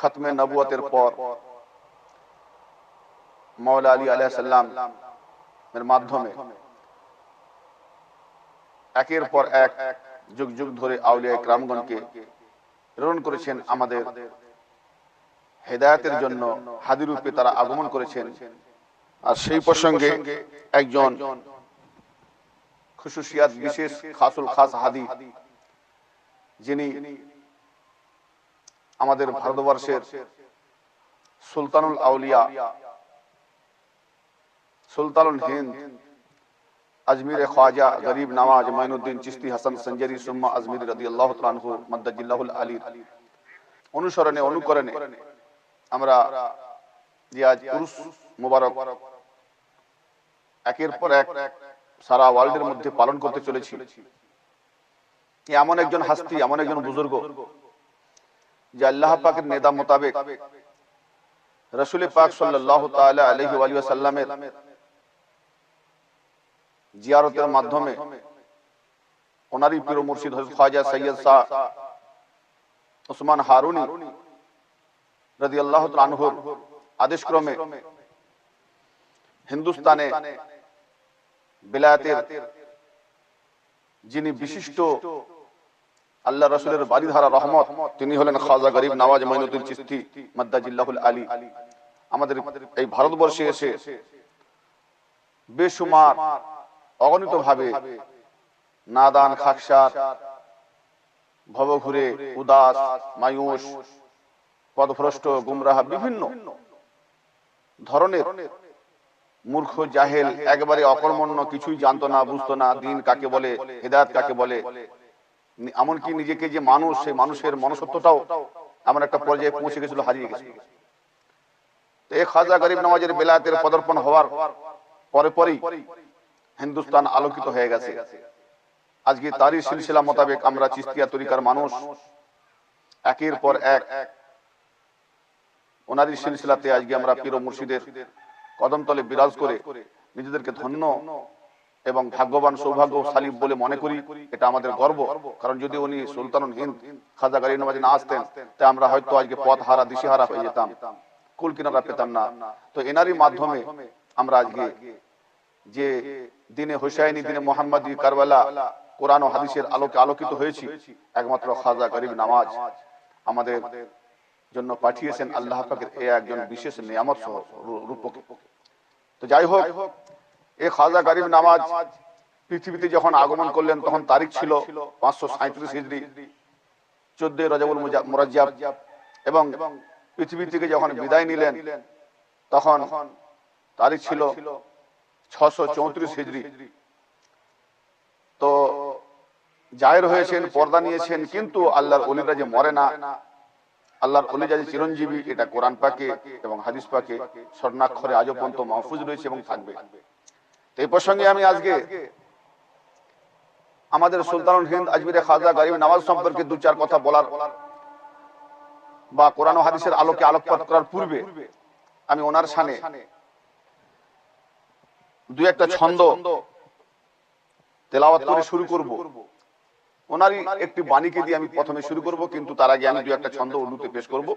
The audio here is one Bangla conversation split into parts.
খতমে নবুয়তের পর মওলা আলী আলাইহিস সালাম এর মাধ্যমে একের পর এক যুগ যুগ ধরে আউলিয়া কিরামগণকে প্রেরণ করেছেন আমাদের হেদায়েতের জন্য। হাদী রূপে তারা আগমন করেছেন। আর সেই প্রসঙ্গে একজন খুশুসিয়াত বিশেষ খাসুল খাস হাদী, যিনি আমাদের ভারতবর্ষের সুলতানুল আউলিয়া, সুলতানুল হিন্দ, আজমিরে খ্বাজা গরিব নওয়াজ মাইনুদ্দিন চিশতি হাসান সঞ্জারি সুম্মা আজমিরি রাদিয়াল্লাহু তাআলা আনহু মাদ্দাজিল্লাহুল আলী অনুসরণে অনুকরণে আমরা যে আজ উরুস মুবারক একের পর এক সারা ওয়ার্ল্ডের মধ্যে পালন করতে চলেছি। এমন একজন হাস্তি, এমন একজন বুজুর্গ, যে আল্লাহ পাকের নেদা মোতাবেক রাসূল পাক সাল্লাল্লাহু তাআলা আলাইহি ওয়া সাল্লামের জিয়ারতের মাধ্যমে ওনারই পীর মুর্শিদ হযরত খ্বাজা সৈয়দ শাহ উসমান হারুনি রাদিয়াল্লাহু তাআলা আনহুর আদেশক্রমে হিন্দুস্তানে বিলায়াতের যিনি বিশিষ্ট আল্লাহ রাসূলের বাড়িধারা রহমত, তিনি হলেন খাজা গরিব নওয়াজ মাইনুদ্দিন চিশতি মাদ্দাজিল্লাহুল আলী, আমাদের এই ভারতবর্ষে এসে বেশুমার অগণিত ভাবে নাদান, খাকসার, ভবঘুরে, উদাস, মায়ুস, পথভ্রষ্ট, গুমরাহ, বিভিন্ন ধরনের মূর্খ, জাহেল, একেবারে অকর্মণ্য, কিছুই জানতো না, বুঝতো না দিন কাকে বলে, হিদায়াত কাকে বলে, এমনকি নিজেকে যে মানুষ, সেই মানুষের মনসত্বটাও এমন একটা পর্যায়ে পৌঁছে গেছিল, হারিয়ে গেছিল। তো এই খাজা গরিব নওয়াজের বেলায়েতের পদার্পণ হওয়ার পরে পরেই হিন্দুস্তান আলোকিত হয়ে গেছে। আজকে তারই সিলসিলা মোতাবেক আমরা চিশতিয়া তরিকার মানুষ একের পর এক ওনারই সিলসিলাতে আজকে আমরা পীর মুর্শিদের কদমতলে বিরাজ করে নিজেদেরকে ধন্য এবং ভাগ্যবান, সৌভাগ্যশালী বলে মনে করি। এটা আমাদের গর্ব, কারণ যদি উনি সুলতানুল হিন্দ খাজা গরিব নওয়াজ না আসতেন, তা আমরা হয়তো আজকে পথ হারা, দিশেহারা হয়ে যেতাম, কুল কিনারা পেতাম না। তো এনারই মাধ্যমে আমরা আজকে যে দিনে হুসাইনি, দিনে মুহাম্মাদি, কারবালা, কোরআন ও হাদিসের আলোকে আলোকিত হয়েছি, একমাত্র খাজা গরিব নওয়াজ আমাদের জন্য পাঠিয়েছেন আল্লাহ পাকের এই একজন বিশেষ নিয়ামত রূপকে। তো যাই হোক, এই খাজা গরিব নওয়াজ পৃথিবীতে যখন আগমন করলেন, তখন তারিখ ছিল 537 হিজরি, 14 রজবুল মুরাজ্জাব, এবং পৃথিবী থেকে যখন বিদায় নিলেন তখন তারিখ ছিল 634 হিজরি। তো জায়ের হয়েছেন, পর্দা নিয়েছেন, কিন্তু আল্লাহর ওলিরা যে মরে না, আল্লাহর ওলি যে চিরঞ্জীবী, এটা কোরআন পাকে এবং হাদিস পাকে স্বর্ণাক্ষরে আজও পর্যন্ত মাহফুজ রয়েছে এবং থাকবে। তো এই প্রসঙ্গে আমি আজকে আমাদের সুলতানুল হিন্দ আজমিরে খাজা গরিব নওয়াজ সম্পর্কে দু চার কথা বলার বা কোরআন ও হাদিসের আলোকে আলোকপাত করার পূর্বে আমি ওনার শানে দুই একটা ছন্দ তেলাওয়াত করে শুরু করব। ওনারই একটি বাণীকে দিয়ে আমি প্রথমে শুরু করব, কিন্তু তার আগে আমি দুই একটা ছন্দ উর্দুতে পেশ করব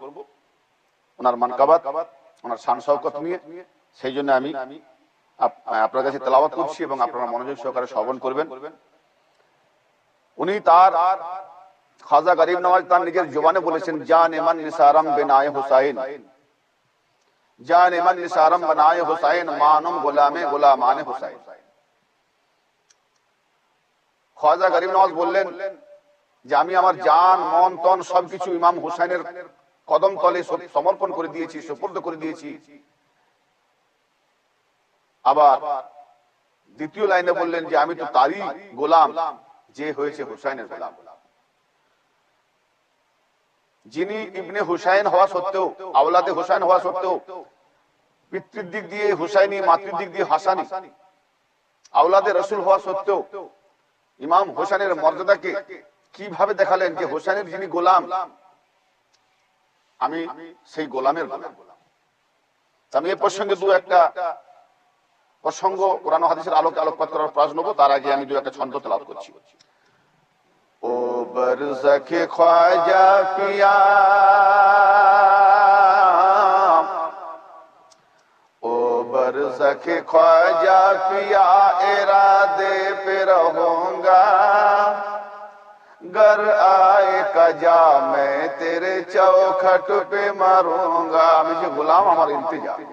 ওনার মানকাবাত, ওনার শান শওকত নিয়ে। সেই জন্য আমি আপনার কাছে তেলাওয়াত করছি এবং আপনারা মনোযোগ সহকারে শ্রবণ করবেন। উনি তার খাজা গরিব নওয়াজ তার নিজের জবানে বলেছেন, জানে মান নিসারাম বিনায়ে হুসাইন, জানে মান নিসারাম বিনায়ে হুসাইন, মানুম গোলামে গোলামানে হুসাইন। খাজা গরিব নওয়াজ বললেন যে আমি আমার জান, মন, তন সবকিছু ইমাম হুসাইনের কদম তলে সমর্পণ করে দিয়েছি, সুপুর্দ করে দিয়েছি। আবার দ্বিতীয় লাইনে বললেন যে আমি তো তারই গোলাম যে হয়েছে হুসাইনের গোলাম। যিনি ইবনে হুসাইন হওয়া সত্ত্বেও, আওলাদে হুসাইন হওয়া সত্ত্বেও, পিতৃর দিক দিয়ে হুসাইনি, মাতৃর দিক দিয়ে হাসানি, আওলাদে রাসূল হওয়া সত্ত্বেও ইমাম হুসাইনের মর্যাদাকে কিভাবে দেখালেন যে হুসাইনের যিনি গোলাম, আমি সেই গোলামের গোলাম। আমি এই প্রসঙ্গে দু একটা প্রসঙ্গ কোরআন ও হাদিসের আলোকে আলোকপাত করার প্রয়াস নেব। তার আগে আমি দু একটা ছন্দ তেলাওয়াত করছি। ও বরজখে খ্বাজা পিয়া बरसखे ख्वाजा पिया इरादे पे रहूंगा गर आए कजा मैं तेरे चौखट पे मरूंगा मुझे गुलाम हमारा इंतजार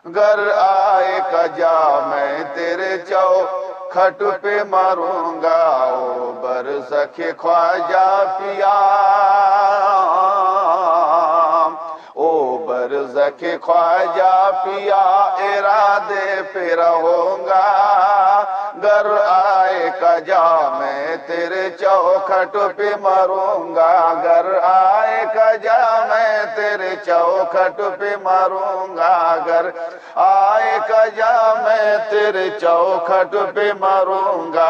गर आए कजा मैं तेरे चौखट पे मरूंगा ओ बरसखे ख्वाजा पिया ओ बरसखे ख्वाजा पिया इरादे पे रहूंगा गर आए कजा मैं तेरे चौखट पे मरूंगा गर आए कजा मैं तेरे चौखट पे मरूंगा गर आए कजा मैं तेरे चौखट पे मरूंगा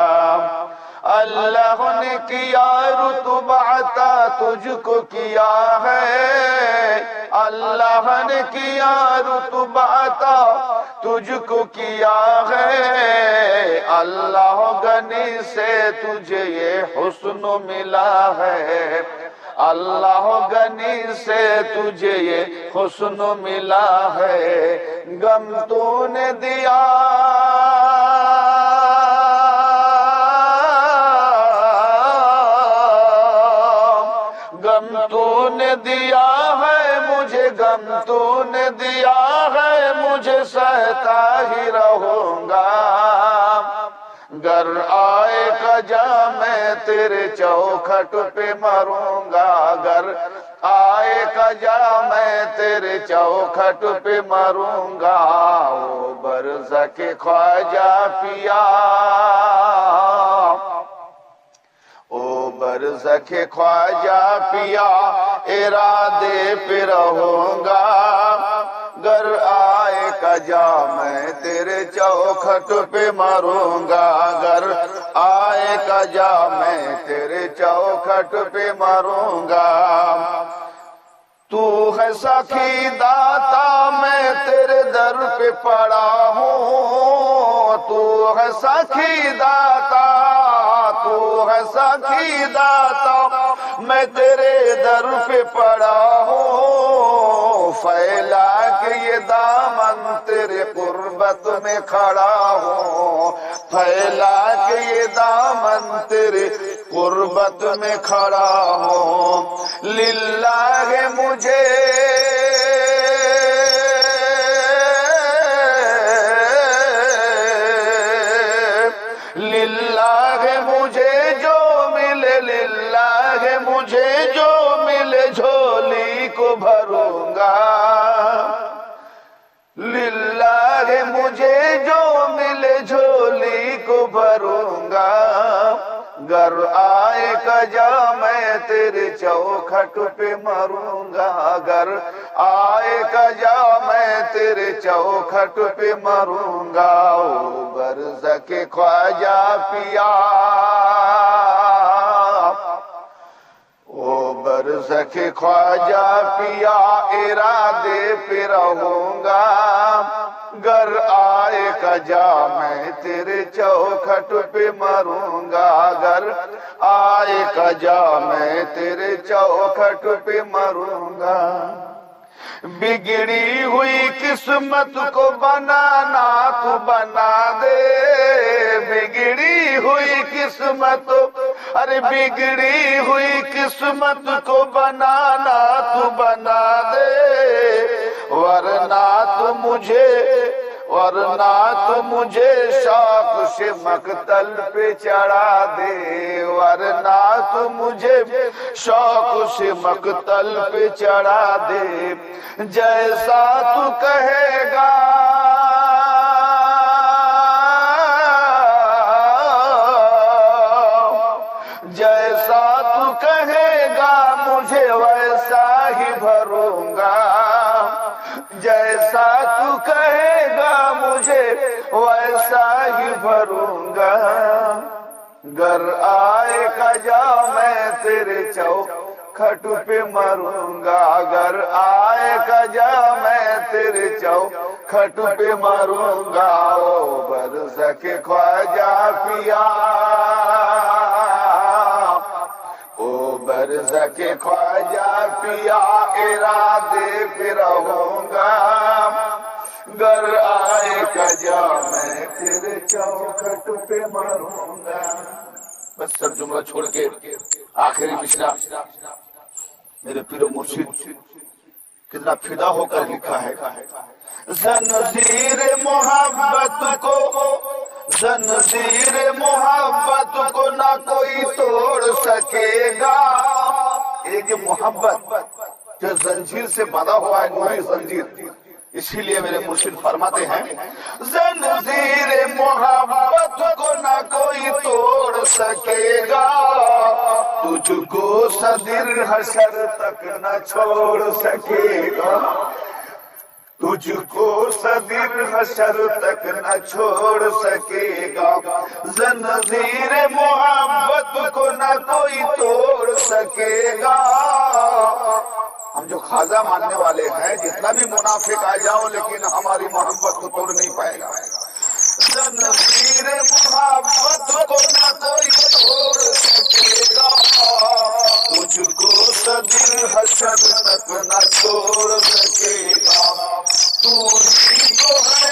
अल्लाह ने किया रुतबा अता तुझको किया है अल्लाह ने किया रुतबा अता तुझको किया है अल्लाह गनी से तुझे ये हुस्न मिला है अल्लाह गनी से तुझे ये हुस्न मिला है गम तूने दिया गम तूने दिया है मुझे गम तूने दिया है मुझे सहता ही रहूंगा गर आए कजा मैं तेरे चौखट पे मरूंगा गर आए कजा मैं तेरे चौखट पे मरूंगा ओ बरसखे ख्वाजा पिया ओ बरसखे ख्वाजा पिया इरादे पे रहूंगा गर आए कजा मैं तेरे चौखट पे मरूंगा गर आए कजा मैं तेरे चौखट पे मरूंगा तू है सखी दाता मैं तेरे दर पे पड़ा हूँ तू है सखी दाता तू है सखी दाता मैं तेरे दर पे पड़ा हूँ फैला के ये दामन तेरे कुर्बत में खड़ा हूँ फैला के ये दामन तेरे कुर्बत में खड़ा हूँ लिल्लाह मुझे लिल्लाह मुझे जो मिले लिल्लाह मुझे जो मिले झोली को भरूंगा लिल्लाह मुझे जो मिले झोली को भरूंगा गर आए कजा मैं तेरे चौखट पे मरूंगा गर आए कजा मैं तेरे चौखट पे मरूंगा ओ बरसखे ख्वाजा पिया ओ बरसखे ख्वाजा पिया इरादे पे रहूंगा गर आए कजा मैं तेरे चौखट पे मरूंगा गर आए कजा मैं तेरे चौखट पे मरूंगा बिगड़ी हुई किस्मत को बनाना तू बना दे बिगड़ी हुई किस्मत अरे बिगड़ी हुई किस्मत को बनाना तू बना दे वरना तो मुझे शौक से मकतल पे चढ़ा दे वरना तो मुझे शौक से मकतल पे चढ़ा दे जैसा तू कहेगा जैसा तू कहेगा मुझे वैसा ही भरूंगा जैसा तू कहेगा मुझे वैसा ही भरूंगा गर आए कजा मैं तेरे चौखट पे मरूंगा गर आए कजा मैं तेरे चौखट पे मरूंगा ओ बरसखे ख्वाजा पिया ओ बरसखे ख्वाजा पिया इरादे पे रहूंगा گر آئے گا میں تیرے چوکھٹ پہ مروں گا. بس سب جملہ چھوڑ کے آخری مشرا میرے پیر و مرشد کتنا فدا ہو کر لکھا ہے. زنجیر محبت کو، زنجیر محبت کو نہ کوئی توڑ سکے گا. ایک محبت جو زنجیر سے بندھا ہوا ہے وہی زنجیر، اسی لیے میرے مرشد فرماتے ہیں زنجیر محبت کو نہ کوئی توڑ سکے گا، تجھ کو صدر حشر تک نہ چھوڑ سکے گا، تجھ کو صدر حشر تک نہ چھوڑ سکے گا. زنجیر محبت کو نہ کوئی توڑ سکے گا. ہم جو خواجہ ماننے والے ہیں جتنا بھی منافق آ جاؤ لیکن ہماری محبت کو توڑ نہیں پائے گا. زنجیر محبت کو نہ کوئی توڑ سکے گا، تجھ کو صدر حشر تک نہ چھوڑ سکے گا. تو ہی تو ہے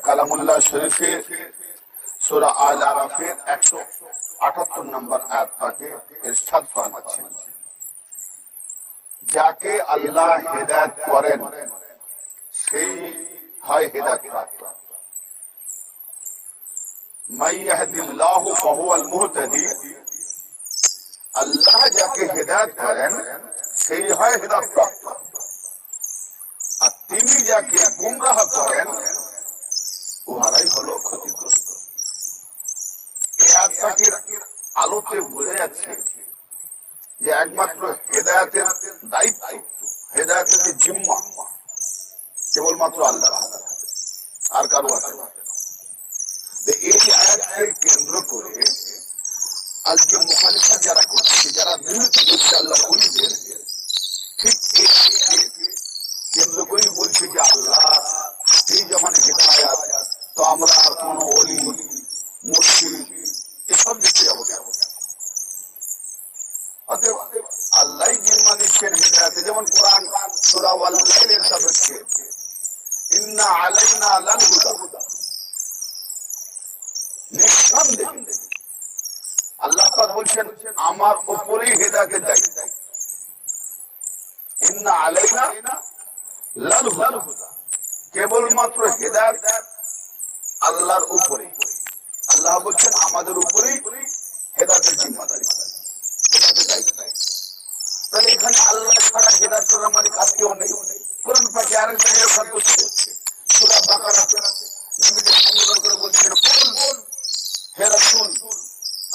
کلام اللہ شریف سورہ آل আরাফ 178 নম্বর আয়াত থেকে ইরশাদ ফরমাচ্ছেন, যাকে আল্লাহ হেদায়েত করেন সেই হয় হেদায়েত প্রাপ্ত। মান ইয়াহদিল্লাহু ফাহুয়াল মুহতাদি, আল্লাহ যাকে হেদায়েত করেন সেই হয় হেদায়েত প্রাপ্ত, আর তিনি যাকে গুমরাহ করেন উহারাই হলো ক্ষতিগ্রস্ত। এই আয়াতটির আলোতে বোঝা যাচ্ছে যে একমাত্র হেদায়েতের দায়িত্ব, হেদায়েতের যে জিম্মা কেবলমাত্র আল্লাহর হাতে, আর কারো হাতে না। এই আয়াতকে কেন্দ্র করে আজকে মুখালিফা যারা করছে, যারা বিরোধ করছে আল্লাহর ওলিদের, ঠিক এই আয়াতকে কেন্দ্র করেই বলছে যে আল্লাহ এই যখন হেদায়েত, তো আমরা আর কোন ওলি মুর্শিদ এসব দেখতে যাবো কেন? অতএব আল্লাহ জিম্মা নিচ্ছেন হেদায়েতে। যেমন কোরআন সূরা ওয়াল লাইলের সাপেক্ষে ইন্না আলাইনা লাল হুদা, নিঃসন্দেহে আল্লাহ পাক বলছেন আমার উপরেই হেদায়েতের দায়িত্ব। ইন্না আলাইনা লাল হুদা, কেবলমাত্র হেদায়েত আল্লাহর উপরে। আল্লাহ বলছেন আমাদের উপরেই হেদায়েতের জিম্মাদারি, হেদায়েতের দায়িত্ব। তাহলে এখানে আল্লাহ ছাড়া হেদায়েত করার মালিক আর কেউ নেই। কোরআন পাকে আরেকটা ইরশাদ করছে সূরা বাকারাতে, নবীকে সম্বোধন করে বলছেন বল হে রাসূল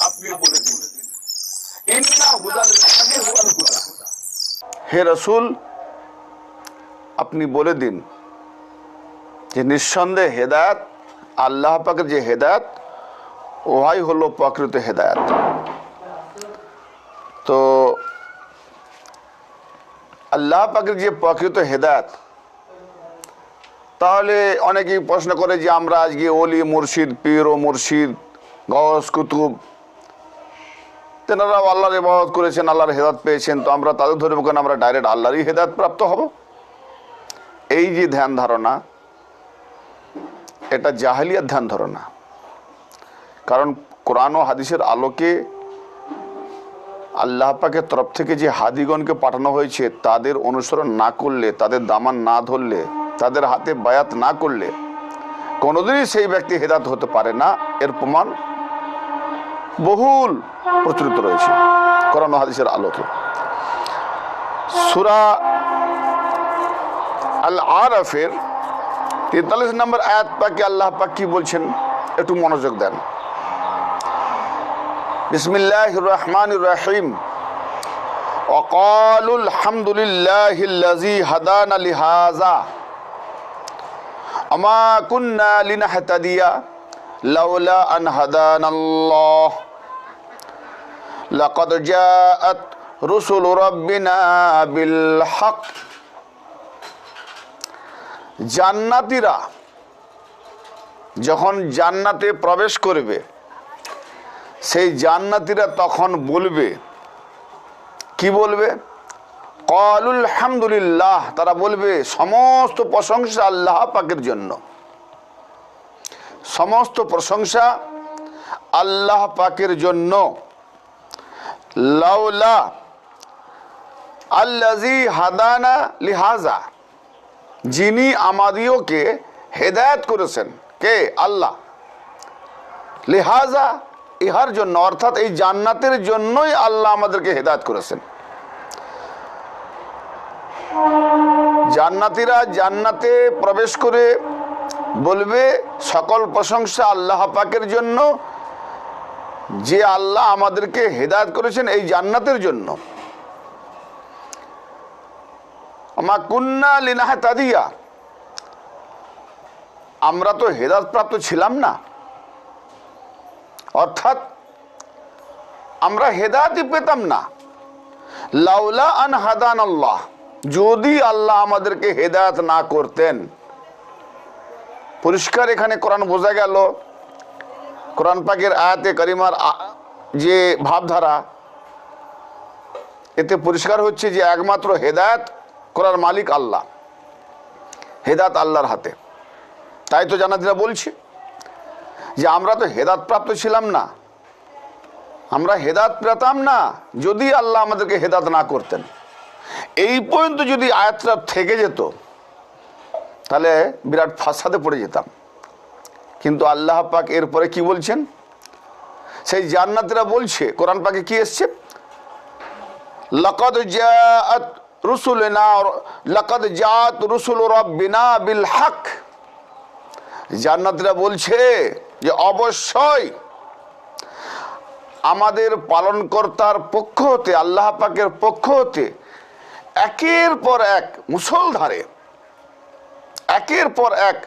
আপনি বলে দিন ইন্না হুদাল্লাহি হুয়াল হুদা, হে রাসূল আপনি বলে দিন যে নিঃসন্দেহে হেদায়েত আল্লাহ পাকের যে হেদায়েত ওহাই হলো প্রকৃত হেদায়েত। তো আল্লাহ পাকের যে প্রকৃত হেদায়েত, তাহলে অনেকেই প্রশ্ন করে যে আমরা আজকে ওলি মুর্শিদ, পীর ও মুর্শিদ, গওস কুতুব তেনারাও আল্লাহর ইবাদত করেছেন, আল্লাহর হেদায়েত পেয়েছেন, তো আমরা তাদের ধরবো কেন? আমরা ডাইরেক্ট আল্লাহরই হেদায়েত প্রাপ্ত হব? এই যে ধ্যান ধারণা, এটা জাহেলিয়াত ধ্যান ধারণা। কারণ কোরআন ও হাদিসের আলোকে আল্লাহ পাকের তরফ থেকে যে হাদিগণকে পাঠানো হয়েছে তাদের অনুসরণ না করলে, তাদের দামান না ধরলে, তাদের হাতে বায়াত না করলে কোনোদিনই সেই ব্যক্তি হেদায়েত হতে পারে না। এর প্রমাণ বহুল প্রচলিত রয়েছে কোরআন ও হাদিসের আলোকে। সূরা আল আরাফের 43 নম্বর আয়াত পাকে আল্লাহ পাক কি বলছেন একটু মনোযোগ দেন। বিসমিল্লাহির রহমানির রহিম। وقالوا الحمد لله الذي هدانا لهذا وما كنا لنهتدي لولا أن هدانا الله لقد جاءت رسل ربنا بالحق। জান্নাতীরা যখন জান্নাতে প্রবেশ করবে, সেই জান্নাতীরা তখন বলবে, কি বলবে? ক্বালুল হামদুলিল্লাহ, তারা বলবে সমস্ত প্রশংসা আল্লাহ পাকের জন্য, সমস্ত প্রশংসা আল্লাহ পাকের জন্য। লাউলা আল্লাযী হাদানা লিহাযা, যিনি আমাদিওকে হেদায়েত করেছেন, কে? আল্লাহ। লিহাযা, ইহার জন্য, অর্থাৎ এই জান্নাতের জন্যই আল্লাহ আমাদেরকে হেদায়েত করেছেন। জান্নাতীরা জান্নাতে প্রবেশ করে বলবে সকল প্রশংসা আল্লাহ পাকের জন্য, যে আল্লাহ আমাদেরকে হেদায়েত করেছেন এই জান্নাতের জন্য। আমা কুন্না লিনাহতাদিয়া, আমরা তো হেদায়েত প্রাপ্ত ছিলাম না, অর্থাৎ আমরা হেদায়েতই পেতাম না। লাউলা আন হাদানাল্লাহ, যদি আল্লাহ আমাদেরকে হেদায়েত না করতেন। পরিষ্কার এখানে কোরআন বোঝা গেল, কোরআন পাকের আয়াতে কারিমার যে ভাবধারা, এতে পরিষ্কার হচ্ছে যে একমাত্র হেদায়েত করার মালিক আল্লাহ, হেদায়েত আল্লাহর হাতে। তাই তো জান্নাতীরা বলছে যে আমরা তো হেদায়েত প্রাপ্ত ছিলাম না, আমরা হেদায়েত পেতাম না যদি আল্লাহ আমাদেরকে হেদায়েত না করতেন। এই পর্যন্ত যদি আয়াতটা থেকে যেত তাহলে বিরাট ফাসাদে পড়ে যেতাম। কিন্তু আল্লাহ পাক এরপরে কি বলছেন? সেই জান্নাতীরা বলছে, কোরআন পাকে কি এসছে? লাকাদ জাআত রুসুলুনা, লাকাদ জাআত রুসুলু রাব্বিনা বিল হক। জান্নাতীরা বলছে যে অবশ্যই আমাদের পালনকর্তার পক্ষ হতে, আল্লাহ পাকের পক্ষ হতে একের পর এক মুসলধারে একের পর এক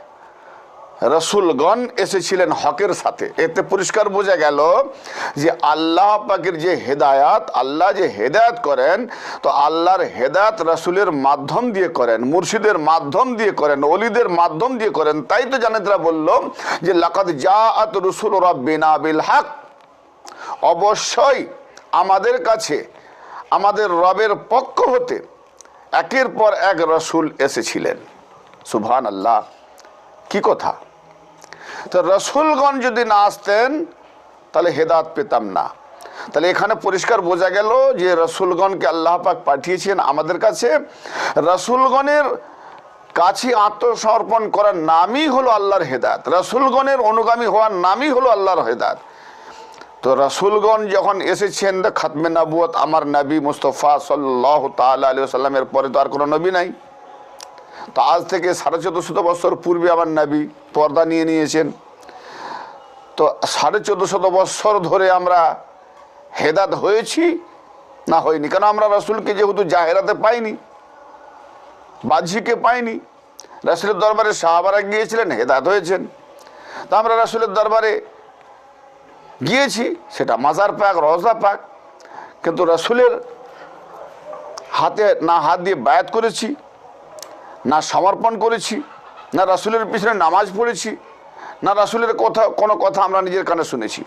রাসূলগণ এসেছিলেন হকের সাথে। এতে পরিষ্কার বোঝা গেল যে আল্লাহ পাকের যে হেদায়াত, আল্লাহ যে হেদায়াত করেন, তো আল্লাহর হেদায়াত রাসূলের মাধ্যম দিয়ে করেন, মুর্শিদের মাধ্যম দিয়ে করেন, ওলিদের মাধ্যম দিয়ে করেন। তাই তো জান্নাতীরা বলল যে লাকাদ জাআত রুসুলু রাব্বিনা বিল হক, অবশ্যই আমাদের কাছে আমাদের রবের পক্ষ হতে একের পর এক রাসূল এসেছিলেন। সুবহানাল্লাহ, কি কথা! তো রাসূলগণ যদি না আসতেন তাহলে হেদায়েত পেতাম না। তাহলে এখানে পরিষ্কার বোঝা গেল যে রাসূলগণকে আল্লাহ পাক পাঠিয়েছেন আমাদের কাছে। রাসূলগণের কাছে আত্মসমর্পণ করার নামই হলো আল্লাহর হেদায়েত, রাসূলগণের অনুগামী হওয়ার নামই হলো আল্লাহর হেদায়েত। তো রাসূলগণ যখন এসেছেন, খাতমে নবুয়ত আমার নবী মুস্তাফা সাল্লাল্লাহু তাআলা আলাইহি ওয়াসাল্লামের পরে তো আর কোনো নবী নাই। তো আজ থেকে 1450 বছর পূর্বে আমার নবী পর্দা নিয়ে নিয়েছেন। তো 1450 বছর ধরে আমরা হেদায়েত হয়েছি না হয়নি? কেন আমরা রাসূলকে যেহেতু জাহেরাতে পাইনি, বাহ্যিকে পাইনি। রাসূলের দরবারে সাহাবারা গিয়েছিলেন, হেদায়েত হয়েছেন। তা আমরা রাসূলের দরবারে গিয়েছি, সেটা মাজার পাক, রওজা পাক, কিন্তু রাসূলের হাতে না হাত দিয়ে বায়াত করেছি, না সমর্পণ করেছি, না রাসূলের পিছনে নামাজ পড়েছি, না রাসূলের কথা কোনো কথা আমরা নিজের কানে শুনেছি,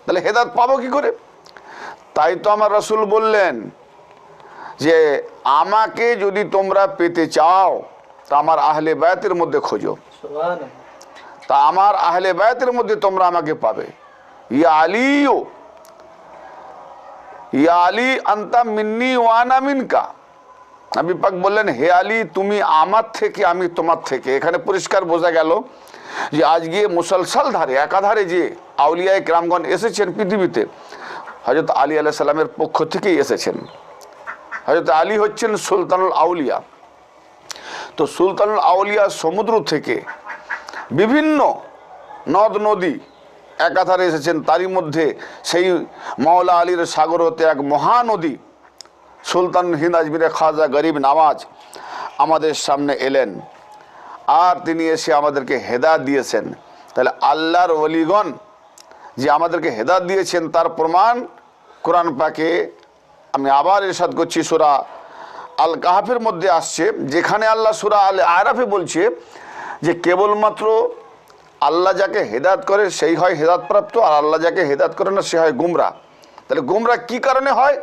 তাহলে হেদায়েত পাবো কি করে? তাই তো আমার রাসূল বললেন যে আমাকে যদি তোমরা পেতে চাও তা আমার আহলে বায়াতের মধ্যে খোঁজো, তা আমার আহলে বায়াতের মধ্যে তোমরা আমাকে পাবে। ইয়া আলী আনতা মিন্নি ওয়া আনা মিনকা। নবী পাক বললেন, হে আলী তুমি আমার থেকে আমি তোমার থেকে। এখানে পরিষ্কার বোঝা গেল যে আজকে মুসলসল ধারে একাধারে যে আউলিয়ায়ে কেরামগণ এসেছেন পৃথিবীতে, হযরত আলী আলাইহিস সালামের পক্ষ থেকেই এসেছেন। হযরত আলী হচ্ছেন সুলতানুল আউলিয়া। তো সুলতানুল আউলিয়া সমুদ্র থেকে বিভিন্ন নদ নদী একাধারে এসেছেন। তারই মধ্যে সেই মাওলা আলীর সাগর হতে এক মহানদী সুলতান হিন্দ আজমিরে খাজা গরিব নওয়াজ আমাদের সামনে এলেন, আর তিনি এসে আমাদেরকে হেদায়েত দিয়েছেন। তাহলে আল্লাহর ওলিগণ যে আমাদেরকে হেদায়েত দিয়েছেন তার প্রমাণ কোরআন পাকে আমি আবার ইরশাদ করছি, সূরা আল কাহফের মধ্যে আসছে, যেখানে আল্লাহ সূরা আল আরাফে বলছে যে কেবলমাত্র আল্লাহ যাকে হেদায়েত করে সেই হয় হেদায়েতপ্রাপ্ত, আর আল্লাহ যাকে হেদায়েত করে না সে হয় গুমরা। তাহলে গুমরা কি কারণে হয়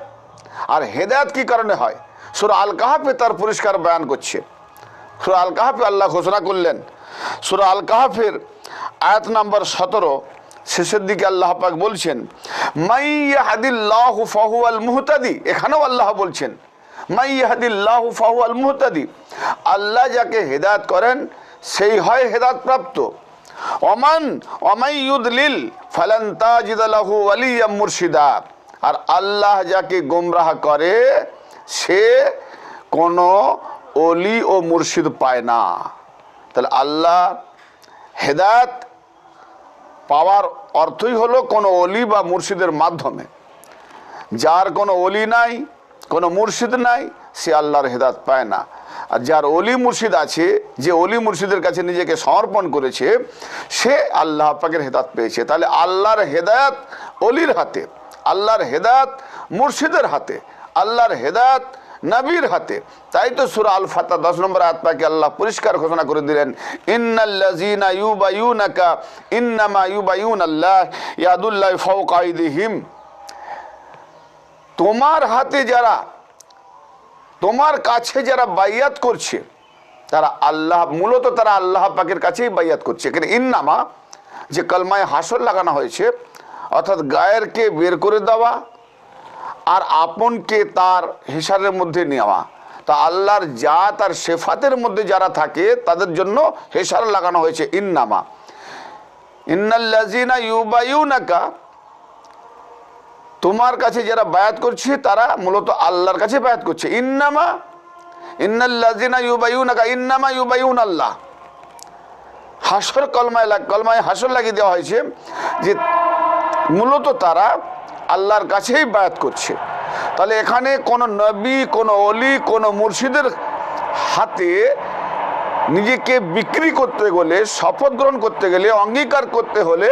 আর হেদায়েত কি কারণে হয়, সূরা আল কাহফে তার পরিষ্কার বয়ান করছে। সূরা আল কাহফে আল্লাহ ঘোষণা করলেন, সূরা আল কাহফের আয়াত নাম্বার 17 শেষের দিকে আল্লাহ পাক বলছেন, মাই ইয়াহদিল্লাহু ফাহুয়াল মুহতাদি। এখানেও আল্লাহ বলছেন মাই ইয়াহদিল্লাহু ফাহুয়াল মুহতাদি, আল্লাহ যাকে হেদায়েত করেন সেই হয় হেদায়েতপ্রাপ্ত। ওমাই ইউদলিল ফালান তাজিদা লাহু ওয়ালিয়াম মুরশিদা, আর আল্লাহ যাকে গোমরাহ করে সে কোনো ওলি ও মুর্শিদ পায় না। তাহলে আল্লাহ হেদায়েত পাওয়ার অর্থই হলো কোনো অলি বা মুর্শিদের মাধ্যমে। যার কোনো অলি নাই, কোনো মুর্শিদ নাই, সে আল্লাহর হেদায়েত পায় না। আর যার অলি মুর্শিদ আছে, যে অলি মুর্শিদের কাছে নিজেকে সমর্পণ করেছে, সে আল্লাহ পাকের হেদায়েত পেয়েছে। তাহলে আল্লাহর হেদায়েত অলির হাতে, আল্লাহর হেদায়েত মুর্শিদের হাতে, আল্লাহর হেদায়েত নবীর হাতে। তাই তো সূরা আল ফাতহ 10 নম্বর আয়াত পাকে আল্লাহ পরিষ্কার ঘোষণা করে দিলেন, ইন্নাল্লাযীনা ইউবাইয়ুনাকা ইন্নামা ইউবাইয়ুনাল্লাহ ইয়াদুল্লাহি ফাওকা আইদিহিম। তোমার হাতে যারা, তোমার কাছে যারা বাইয়াত করছে তারা আল্লাহ, মূলত তারা আল্লাহ পাকের কাছেই বাইয়াত করছে। এখানে ইন্নামা যে কলমায় হাসর লাগানো হয়েছে, অর্থাৎ গায়েরকে বের করে দেওয়া আর আপনকে তার হিসারের মধ্যে নেওয়া। তা আল্লাহর জাত আর সেফাতের মধ্যে যারা থাকে তাদের জন্য হেসার লাগানো হয়েছে ইন্নামা। ইন্নাল্লাযীনা ইউবাইয়ুনাকা, তোমার কাছে যারা বায়াত করছে তারা মূলত আল্লাহর কাছে বায়াত করছে। ইন্নামা ইন্নাল্লাযীনা ইউবাইয়ুনাকা ইন্নামা ইউবাইয়ুনাল্লাহ। হাসর কলমায় হাসর লাগিয়ে দেওয়া হয়েছে যে মূলত তারা আল্লাহর কাছেই বায়াত করছে। তাহলে এখানে কোনো নবী, কোনো অলি, কোনো মুর্শিদের হাতে নিজেকে বিক্রি করতে গেলে, শপথ গ্রহণ করতে গেলে, অঙ্গীকার করতে হলে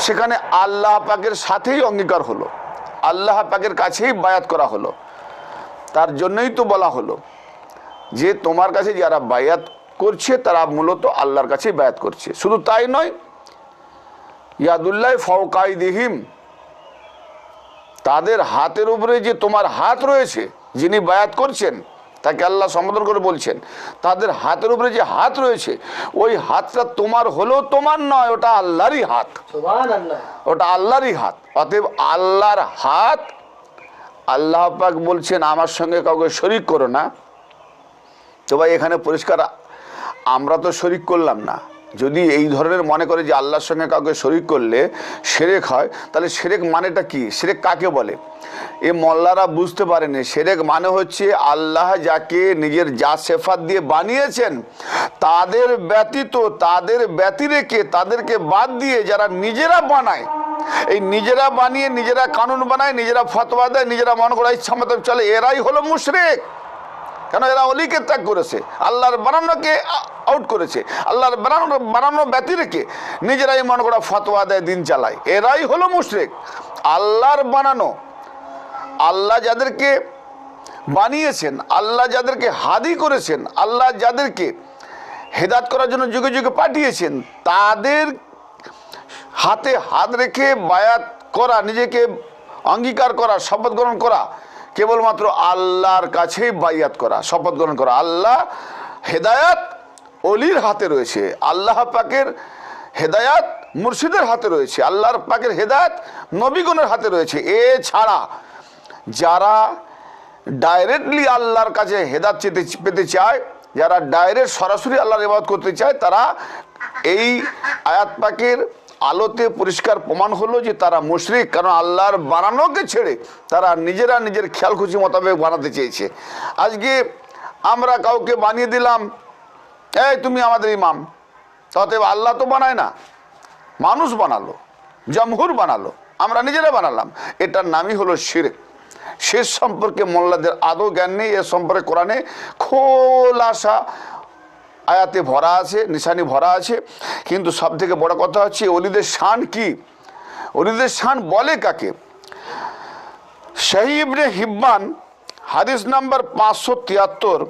সেখানে আল্লাহ পাকের সাথেই অঙ্গীকার হলো, আল্লাহ পাকের কাছেই বায়াত করা হলো। তার জন্যই তো বলা হলো যে তোমার কাছে যারা বায়াত করছে তারা মূলত আল্লাহর কাছেই বায়াত করছে। শুধু তাই নয়, ইয়াদুল্লাহি ফাওকা আইদিহিম, তাদের হাতের উপরে যে তোমার হাত রয়েছে, যিনি বায়াত করছেন তাকে আল্লাহ সম্বোধন করে বলছেন, তাদের হাতের উপরে যে হাত রয়েছে ওই হাতটা তোমার হলেও তোমার নয়, ওটা আল্লাহরই হাত, ওটা আল্লাহরই হাত। অতএব আল্লাহর হাত, আল্লাহ পাক বলছেন আমার সঙ্গে কাউকে শরীক করো না। তো ভাই এখানে পরিষ্কার আমরা তো শরীক করলাম না। যদি এই ধরনের মনে করে যে আল্লাহর সঙ্গে কাউকে শরীক করলে শিরক হয়, তাহলে শিরক মানেটা কি, শিরক কাকে বলে? এ মোল্লারা বুঝতে পারেনি। শিরক মানে হচ্ছে আল্লাহ যাকে নিজের জাত সিফাত দিয়ে বানিয়েছেন তাদের ব্যতীত, তাদের ব্যতিরেকে, তাদেরকে বাদ দিয়ে যারা নিজেরা বানায়, এই নিজেরা বানিয়ে নিজেরা কানুন বানায়, নিজেরা ফতোয়া দেয়, নিজেরা মনে করা ইচ্ছা মতো চলে, এরাই হলো মুশরিক। কেন? এরা অলিকে ত্যাগ করেছে, আল্লাহর বানানোকে আউট করেছে, আল্লাহর বানানো ব্যতিরেকে নিজেরাই মনে করা ফতোয়া দেয়, দিন চালায়, এরাই হলো মুশরিক। আল্লাহর বানানো, আল্লাহ যাদেরকে বানিয়েছেন, আল্লাহ যাদেরকে হাদি করেছেন, আল্লাহ যাদেরকে হেদায়েত করার জন্য যুগে যুগে পাঠিয়েছেন, তাদের হাতে হাত রেখে বায়াত করা, নিজেকে অঙ্গীকার করা, শপথ গ্রহণ করা কেবলমাত্র আল্লাহর কাছেই বাইয়াত করা, শপথ গ্রহণ করা। আল্লাহ হেদায়াত অলির হাতে রয়েছে, আল্লাহ পাকের হেদায়াত মুর্শিদের হাতে রয়েছে, আল্লাহর পাকের হেদায়াত নবীগণের হাতে রয়েছে। এছাড়া যারা ডাইরেক্টলি আল্লাহর কাছে হেদায়াত পেতে চায়, যারা ডাইরেক্ট সরাসরি আল্লাহর ইবাদত করতে চায়, তারা এই আয়াত পাকের আলোতে পরিষ্কার প্রমাণ হলো যে তারা মুশরিক। কারণ আল্লাহর বানানোকে ছেড়ে তারা নিজেরা নিজের খেয়াল খুশি মোতাবেক বানাতে চেয়েছে। আজকে আমরা কাউকে বানিয়ে দিলাম, এই তুমি আমাদের ইমাম, অতএব আল্লাহ তো বানায় না, মানুষ বানালো, জমহুর বানালো, আমরা নিজেরা বানালাম। এটার নামই হলো শিরক। শেষ সম্পর্কে মোল্লাদের আদৌ জ্ঞান নেই। এর সম্পর্কে কোরআনে খোলাসা আয়াতে ভরা আছে, নিশানি ভরা আছে। কিন্তু সব থেকে বড় কথা হচ্ছে ওলিদের শান কি, ওলিদের শান বলে কাকে। সহিহ ইবনে হিব্বান হাদিস নাম্বার 573,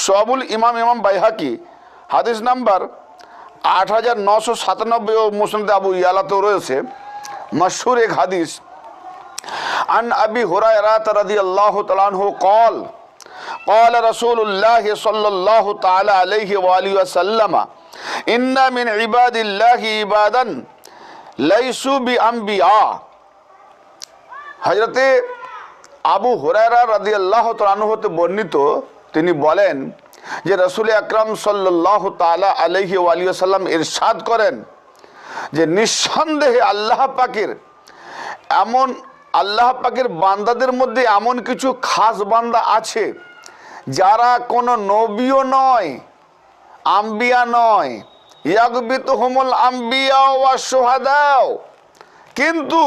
সোয়াবুল ইমাম ইমাম বাইহাকি হাদিস নাম্বার 8997 ও মুসনাদ আবু ইয়ালাতেও রয়েছে মশহুর এক হাদিস। আন আবি হুরায়রা রাদিয়াল্লাহু তাআলা আনহু قال قال رسول الله صلى الله تعالى عليه وآله وسلم إن من عباد الله عبادا ليسوا بأنبياء। হযরতে আবু হুরায়রা রাদিয়াল্লাহু তাআলা আনহু হতে বর্ণিত, তিনি বলেন যে রাসূল আকরাম সাল্লাল্লাহু তাআলা আলাইহি ওয়া আলিহি ওয়াসাল্লাম ইরশাদ করেন যে নিঃসন্দেহে আল্লাহ পাকের বান্দাদের মধ্যে এমন কিছু খাস বান্দা আছে যারা কোনো নবীও নয়, আম্বিয়া নয়, ইয়াগবিতুহুমুল আম্বিয়া ওয়া শুহাদাও, কিন্তু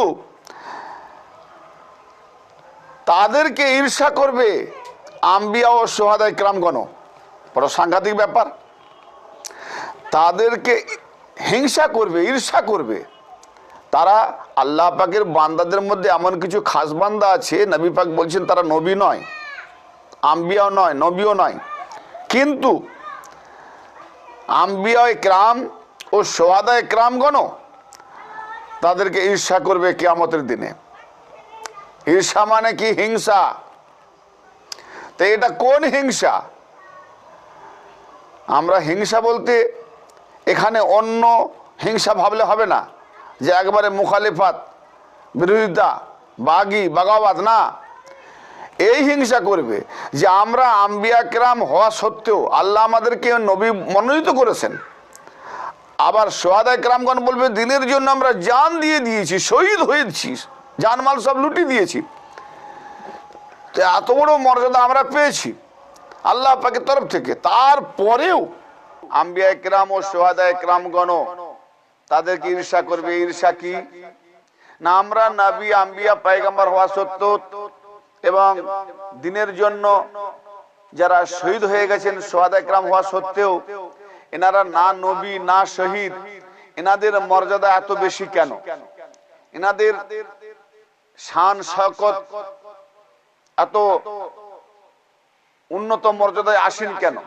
তাদেরকে ঈর্ষা করবে আম্বিয়া ও শুহাদা ইকরামগণ। বড় সাংঘাতিক ব্যাপার। তাদেরকে হিংসা করবে, ঈর্ষা করবে। তারা আল্লাহ পাকের বান্দাদের মধ্যে এমন কিছু খাস বান্দা আছে, নবী পাক বলছেন তারা নবী নয়, আম্বিয়াও নয়, নবীও নয়, কিন্তু আম্বিয়া ইকরাম ও শুহাদা ইকরামগণ তাদেরকে ঈর্ষা করবে কিয়ামতের দিনে। ঈর্ষা মানে কি? হিংসা। তো এটা কোন হিংসা? আমরা হিংসা বলতে এখানে অন্য হিংসা ভাবলে হবে না, যে একবারে মুখালিফাত, বিরোধিতা, বাগাবাদ না। এই হিংসা করবে যে আমরা আম্বিয়া কেরাম হওয়া সত্ত্বেও আল্লাহ আমাদেরকে নবী মনোনীত করেছেন। আবার শুহাদা কেরামগণ বলবে দিনের জন্য আমরা জান দিয়ে দিয়েছি, শহীদ হয়েছি, জানমাল সব লুটি দিয়েছি, তো এত বড় মর্যাদা আমরা পেয়েছি আল্লাহ পাকের তরফ থেকে। তারপরেও আম্বিয়া কেরাম ও শুহাদা কেরামগণ তাদেরকে ঈর্ষা করবে। ঈর্ষা কি না? আমরা নবী, আম্বিয়া, পয়গম্বর হওয়া সত্ত্বেও এবং দিনের জন্য যারা শহীদ হয়ে গেছেন শুহাদা ইকরাম হওয়া সত্ত্বেও এনারা না নবী না শহীদ, এনাদের মর্যাদা এত বেশি কেন? এনাদের শান শওকত এত উন্নত মর্যাদায় আসেন কেন?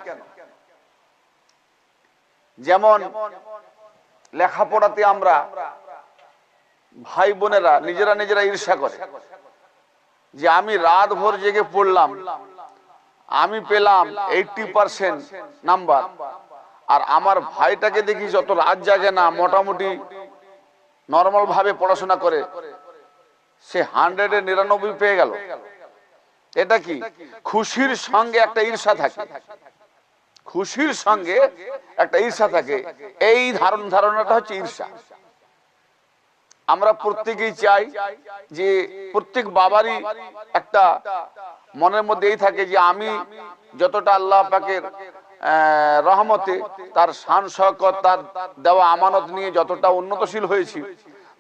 যেমন লেখাপড়াতে আমরা ভাই বোনেরা নিজেরা ঈর্ষা করে যে আমি রাত ভোর জেগে পড়লাম, আমি পেলাম 80% নাম্বার, আর আমার ভাইটাকে দেখি যত রাত জাগে না, মোটামুটি নর্মাল ভাবে পড়াশোনা করে, সে 100-এ 99 পেয়ে গেল। এটা কি? খুশির সঙ্গে একটা ঈর্ষা থাকে, খুশির সঙ্গে একটা ঈর্ষা থাকে। এই ধারণাটা হচ্ছে ঈর্ষা। আমরা প্রত্যেকেই চাই যে প্রত্যেক বাবারই একটা মনের মধ্যে এই থাকে যে আমি যতটা আল্লাহ পাকের রহমতে তার শান শওকত, তার দেওয়া আমানত নিয়ে যতটা উন্নতশীল হয়েছি,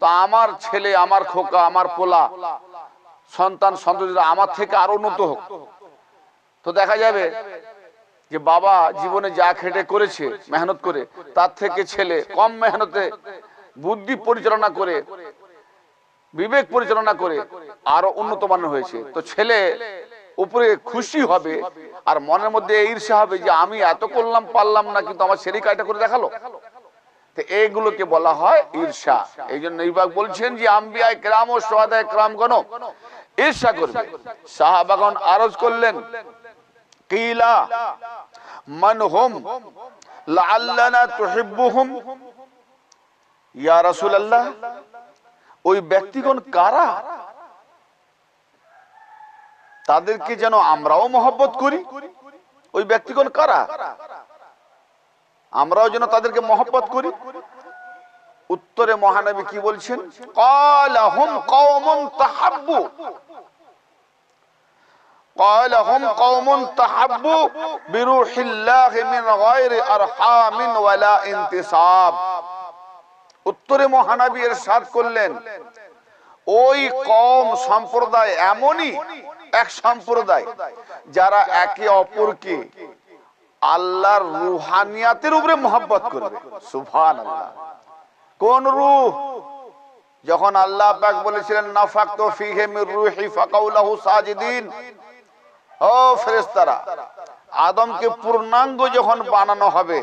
তো আমার ছেলে, আমার খোকা, আমার পোলা, সন্তান সন্ততিরা আমার থেকে আরো উন্নত হোক। তো দেখা যাবে যে বাবা জীবনে যা খেটে করেছে মেহনত করে, তার থেকে ছেলে কম মেহনতে বুদ্ধি পরিচালনা করে, বিবেক পরিচালনা করে আরো উন্নত মানের হয়েছে। তো ছেলে উপরে খুশি হবে আর মনের মধ্যে ঈর্ষা হবে যে আমি এত করলাম, পারলাম না, কিন্তু আমার ছেলে কাজটা করে দেখালো। তো এইগুলোকে বলা হয় ঈর্ষা। এই জন্য নবী বলছেন যে আম্বিয়ায়ে কেরাম ও শুহাদায়ে কেরামগণ ঈর্ষা করবে। সাহাবাগণ আরজ করলেন, কিলা মান হুম লাআল্লানা তুহিব্বুহুম, ইয়া রাসূলুল্লাহ ওই ব্যক্তিগণ কারা, তাদেরকে যেন আমরাও মহব্বত করি। ওই ব্যক্তিগণ কারা, আমরাও যেন তাদেরকে মহব্বত করি। উত্তরে মহানবী কি বলছেন, ক্বালা হুম কওমুন তাহাব্বু, ক্বালা হুম কওমুন তাহাব্বু বিরূহিল্লাহি মিন গায়রি আরহামিন ওয়ালা ইনতিসাব। উত্তরে মহানবী ইরশাদ করলেন, ওই কওম সম্প্রদায় এমনই এক সম্প্রদায় যারা একে অপরকে আল্লাহর রুহানিয়াতের উপরে মহব্বত করবে। সুবহানাল্লাহ। কোন রূহ? যখন আল্লাহ পাক বলেছিলেন নাফাকতু ফীহি মির রূহি ফাকাউ লাহু সাজিদিন, ও ফেরেশতারা, আদমকে পূর্ণাঙ্গ যখন বানানো হবে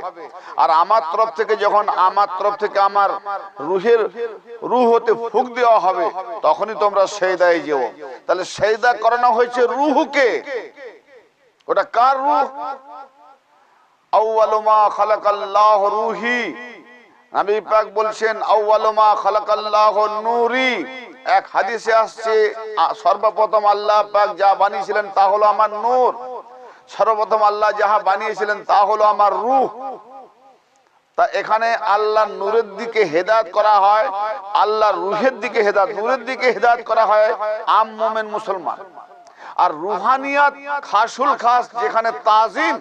আর আমার তরফ থেকে আমার রূহ হতে ফুঁক দেওয়া হবে, তখনই তোমরা সেজদায় যেও। তাহলে সেজদা করানো হয়েছে রূহকে। ওটা কার রূহ? আউয়ালু মা খালাকাল্লাহু রূহি। নবী পাক বলছেন আউয়ালু মা খালাকাল্লাহু নূরি। এক হাদিসে আসছে সর্বপ্রথম আল্লাহ পাক যা বানিয়েছিলেন তা হলো আমার নূর, সর্বপ্রথম আল্লাহ যাহা বানিয়েছিলেন তা হলো আমার রূহ। তা এখানে আল্লাহ নূরের দিকে হেদায়েত করা হয়, আল্লাহ রূহের দিকে হেদায়েত, নূরের দিকে হেদায়েত করা হয় আম মুমিন মুসলমান। আর রুহানিয়াত খাসুল খাস যেখানে তাজিম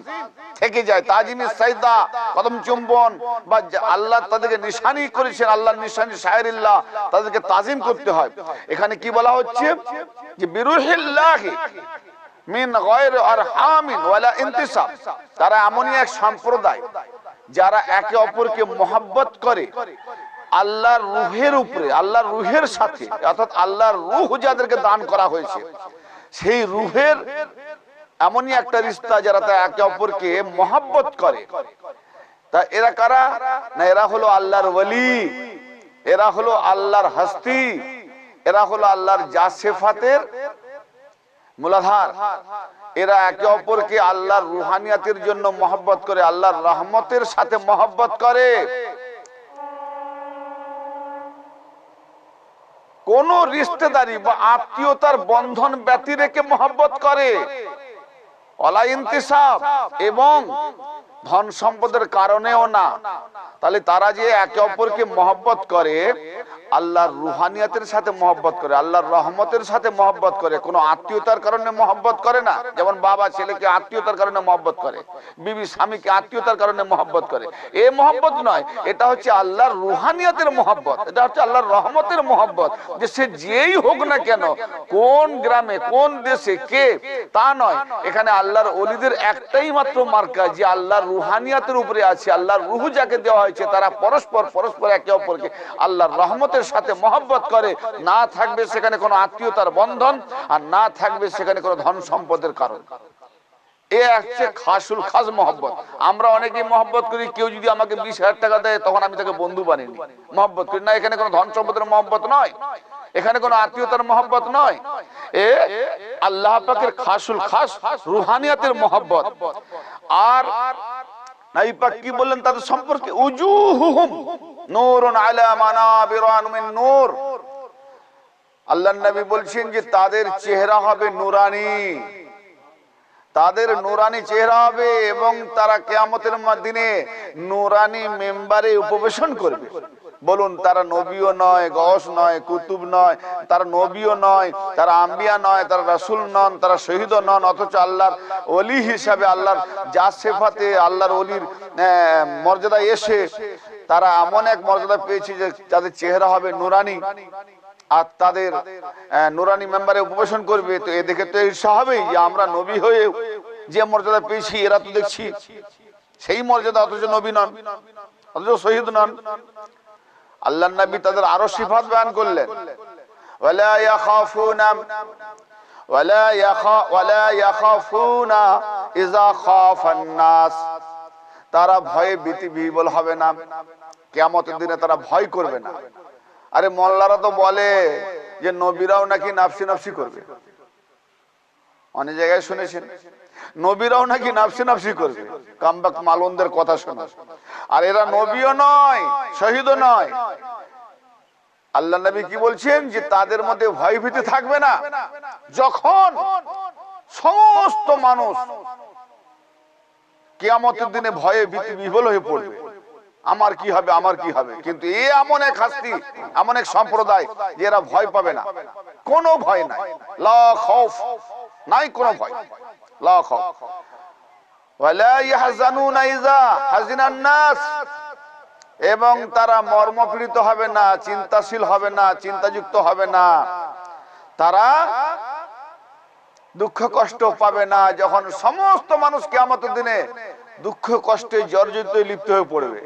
থেকে যায়, তাজিমি সাজদা, কদম চুম্বন, বা আল্লাহ তাদেরকে নিশানি করেছেন, আল্লাহর নিশানি শায়রিল্লাহ, তাদেরকে তাজিম করতে হয়। এখানে কি বলা হচ্ছে যে বিরূহিল্লাহি মিন গায়রি আরহামিন ওয়ালা ইনতিসাব। তারা এমনই এক সম্প্রদায় যারা একে অপরকে মহব্বত করে আল্লাহর রূহের উপরে, আল্লাহর রূহের সাথে, অর্থাৎ আল্লাহর রূহ যাদেরকে দান করা হয়েছে সেই রূহের এমনই একটা রিশতা যারা তা একে অপরকে মহব্বত করে। তা এরা কারা? না, এরা হলো আল্লাহর ওলি, এরা হলো আল্লাহর হস্তি, এরা হলো আল্লাহর জাত সিফাতের মূলাধার। এরা একে অপরকে আল্লাহর রুহানিয়াতের জন্য মহব্বত করে, আল্লাহর রহমতের সাথে মহব্বত করে। কোন রিশতেদারি বা আত্মীয়তার বন্ধন ব্যতি রেখে মহব্বত করে, ওয়ালা ইনতিসাব, এবং ধন সম্পদের কারণেও না। তাহলে তারা যে একে অপরকে মহব্বত করে আল্লাহর রুহানিয়াতের সাথে মহব্বত করে, আল্লাহর রহমতের সাথে মহব্বত করে, কোনো আত্মীয়তার কারণে মহব্বত করে না। যেমন বাবা ছেলেকে আত্মীয়তার কারণে মহব্বত করে, বিবি স্বামীকে আত্মীয়তার কারণে মহব্বত করে, এই মহব্বত নয়। এটা হচ্ছে আল্লাহর রুহানিয়াতের মহব্বত, এটা হচ্ছে আল্লাহর রহমতের মহব্বত। যে সে যেই হোক না কেন, কোন গ্রামে কোন দেশে কে, তা নয়। এখানে আল্লাহর ওলিদের একটাই মাত্র মার্কা, যে আল্লাহর রুহানিয়াতের উপরে আছে, আল্লাহর রূহ যাকে দেওয়া হয়েছে, তারা পরস্পর একে অপরকে আল্লাহর রহমতের সাথে মহব্বত করে। না থাকবে সেখানে কোনো আত্মীয়তার বন্ধন, আর না থাকবে সেখানে কোনো ধন সম্পদের কারণ। এ হচ্ছে খাসুল খাস মহব্বত। আমরা অনেকেই মহব্বত করি, কেউ যদি আমাকে 20,000 টাকা দেয় তখন আমি তাকে বন্ধু বানিয়ে নিই, মহব্বত করি না। এখানে কোনো ধন সম্পদের মহব্বত নয়, এখানে কোনো আত্মীয়তার মহব্বত নয়। এ আল্লাহ পাকের খাসুল খাস রুহানিয়াতের মহব্বত। আর নবী পাক কি বললেন তাদের সম্পর্কে? উজুহুহুম নূরুন আলা মানাবিরা মিন নূর। আল্লাহর নবী বলছেন যে তাদের চেহারা হবে নুরানি, তাদের নুরানি চেহারা হবে, এবং তারা কিয়ামতের দিনে নুরানি মেম্বারে উপবেশন করবে। বলুন, তারা নবীও নয়, গস নয়, কুতুব নয়, তারা নবীও নয়, তারা আম্বিয়া নয়, তারা রাসূল নন, তারা শহীদও নন, অথচ আল্লাহর ওলি হিসাবে, আল্লাহর জাত সিফাতে, আল্লাহর ওলির মর্যাদা এসে তারা এমন এক মর্যাদা পেয়েছে যে তাদের চেহারা হবে নুরানি, আর তাদের নুরানি মেম্বারে উপবেশন করবে। তো এ দেখে তো ঈর্ষা হবেই যে আমরা নবী হয়ে যে মর্যাদা পেয়েছি, এরা তো দেখছি সেই মর্যাদা, অথচ নবী নন, অথচ শহীদ নন। আল্লাহর নবী তাদের আরো সিফাত বয়ান করলেন, ওয়ালা ইয়াখাফুনা ইযা খাফান নাস। তারা ভয়ে ভীতিবিহ্বল হবে না। কিয়ামতের দিনে তারা ভয় করবে না। আরে মোল্লারা তো বলে যে নবীরাও নাকি নাফসি নাফসি করবে, অনেক জায়গায় শুনেছেন নবীরাও নাকি নাফসি নাফসি করবে, কামবাক মালুনদের কথা শোনা। আর এরা নবীও নয়, শহীদও নয়। আল্লাহ নবী কি বলছেন যে তাদের মধ্যে ভয় ভীতি থাকবে না যখন সমস্ত মানুষ কিয়ামতের দিনে ভয়ে ভীতি বিহ্বল হয়ে পড়বে, আমার কি হবে, আমার কি হবে। কিন্তু এ এমন এক হাস্তি, এমন এক সম্প্রদায় যে এরা ভয় পাবে না, কোনো ভয় নাই, লা খাউফ নাই, কোনো ভয়, লা খাউফ ওয়ালা ইয়াহজানুনা ইযা হাজিনান নাস, এবং তারা মর্মপীড়িত হবে না, চিন্তাশীল হবে না, চিন্তাযুক্ত হবে না, তারা দুঃখ কষ্ট পাবে না যখন সমস্ত মানুষ কিয়ামতের দিনে দুঃখ কষ্টে জর্জরিত লিপ্ত হয়ে পড়বে।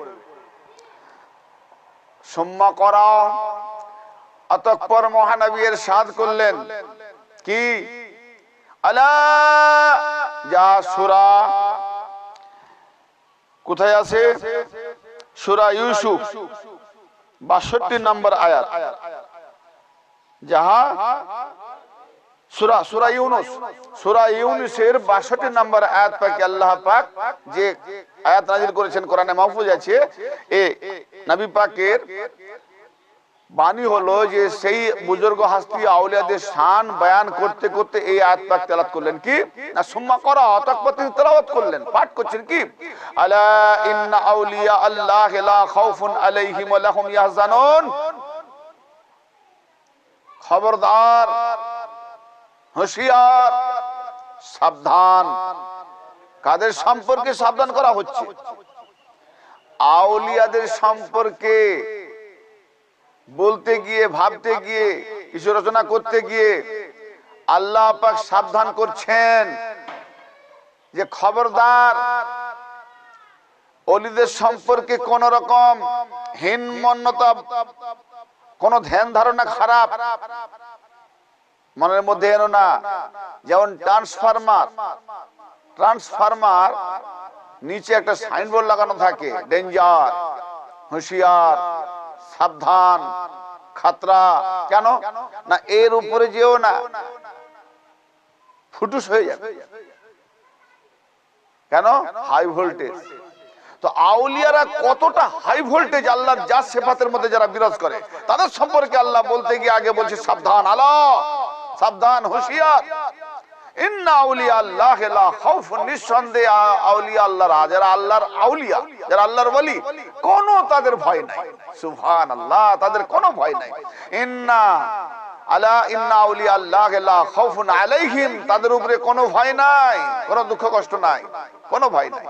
সুম্মা করা, অতঃপর মহানবী ইরশাদ করলেন কি, আলা, যা সূরা কোথায় আছে, সূরা ইউসুফ ৬২ নম্বর আয়াত, যাহা সূরা ইউনুস, সূরা ইউনুসের ৬২ নম্বর আয়াত পাকে আল্লাহ পাক যে আয়াত নাযিল করেছেন কোরআনে মাহফুজ আছে, এ নবী পাকের বাণী হলো যে সেই বুজুর্গ হাস্তি আউলিয়াদের শান বয়ান করতে করতে এই আয়াত পাক তেলাওয়াত করলেন কি না, সুম্মা করা, অতঃপর তিনি তেলাওয়াত করলেন, পাঠ করছেন কি, আলা ইন্না আউলিয়া আল্লাহ লা খাউফুন আলাইহিম ওয়া লাহুম ইয়াহজানুন, খবরদার, হুঁশিয়ার, সাবধান। কাদের সম্পর্কে সাবধান করা হচ্ছে? আউলিয়াদের সম্পর্কে বলতে গিয়ে, ভাবতে গিয়ে, কিছু রচনা করতে গিয়ে আল্লাহ পাক সাবধান করছেন যে খবরদার, ওলিদের সম্পর্কে কোন রকম হীনমন্যতা, কোন ধ্যান ধারণা খারাপ মনের মধ্যে এনো না। যেমন ট্রান্সফরমার নিচে একটা সাইনবোর্ড লাগানো থাকে, ডেঞ্জার, হুঁশিয়ার, সাবধান, খাতরা, কেন না এর উপরে যেও না, ফুটুস হয়ে যাবে, কেন, হাই ভোল্টেজ। তো আউলিয়ারা কতটা হাই ভোল্টেজ, আল্লাহর জাত সিফাতের মধ্যে যারা বিরাজ করে তাদের সম্পর্কে আল্লাহ বলতে গিয়ে আগে বলছে সাবধান, আলা, সাবধান, হুঁশিয়ার, ইন্না আউলিয়া আল্লাহ লা খাউফুন, নিঃসন্দেহে আউলিয়া আল্লাহর, যারা আল্লাহর আউলিয়া, যারা আল্লাহর ওলি, কোনো তাদের ভয় নাই, সুবহানাল্লাহ, তাদের কোনো ভয় নাই। ইন্না আউলিয়া আল্লাহ লা খাউফুন আলাইহিম, তাদের উপরে কোনো ভয় নাই, কোনো দুঃখ কষ্ট নাই, কোনো ভয় নাই,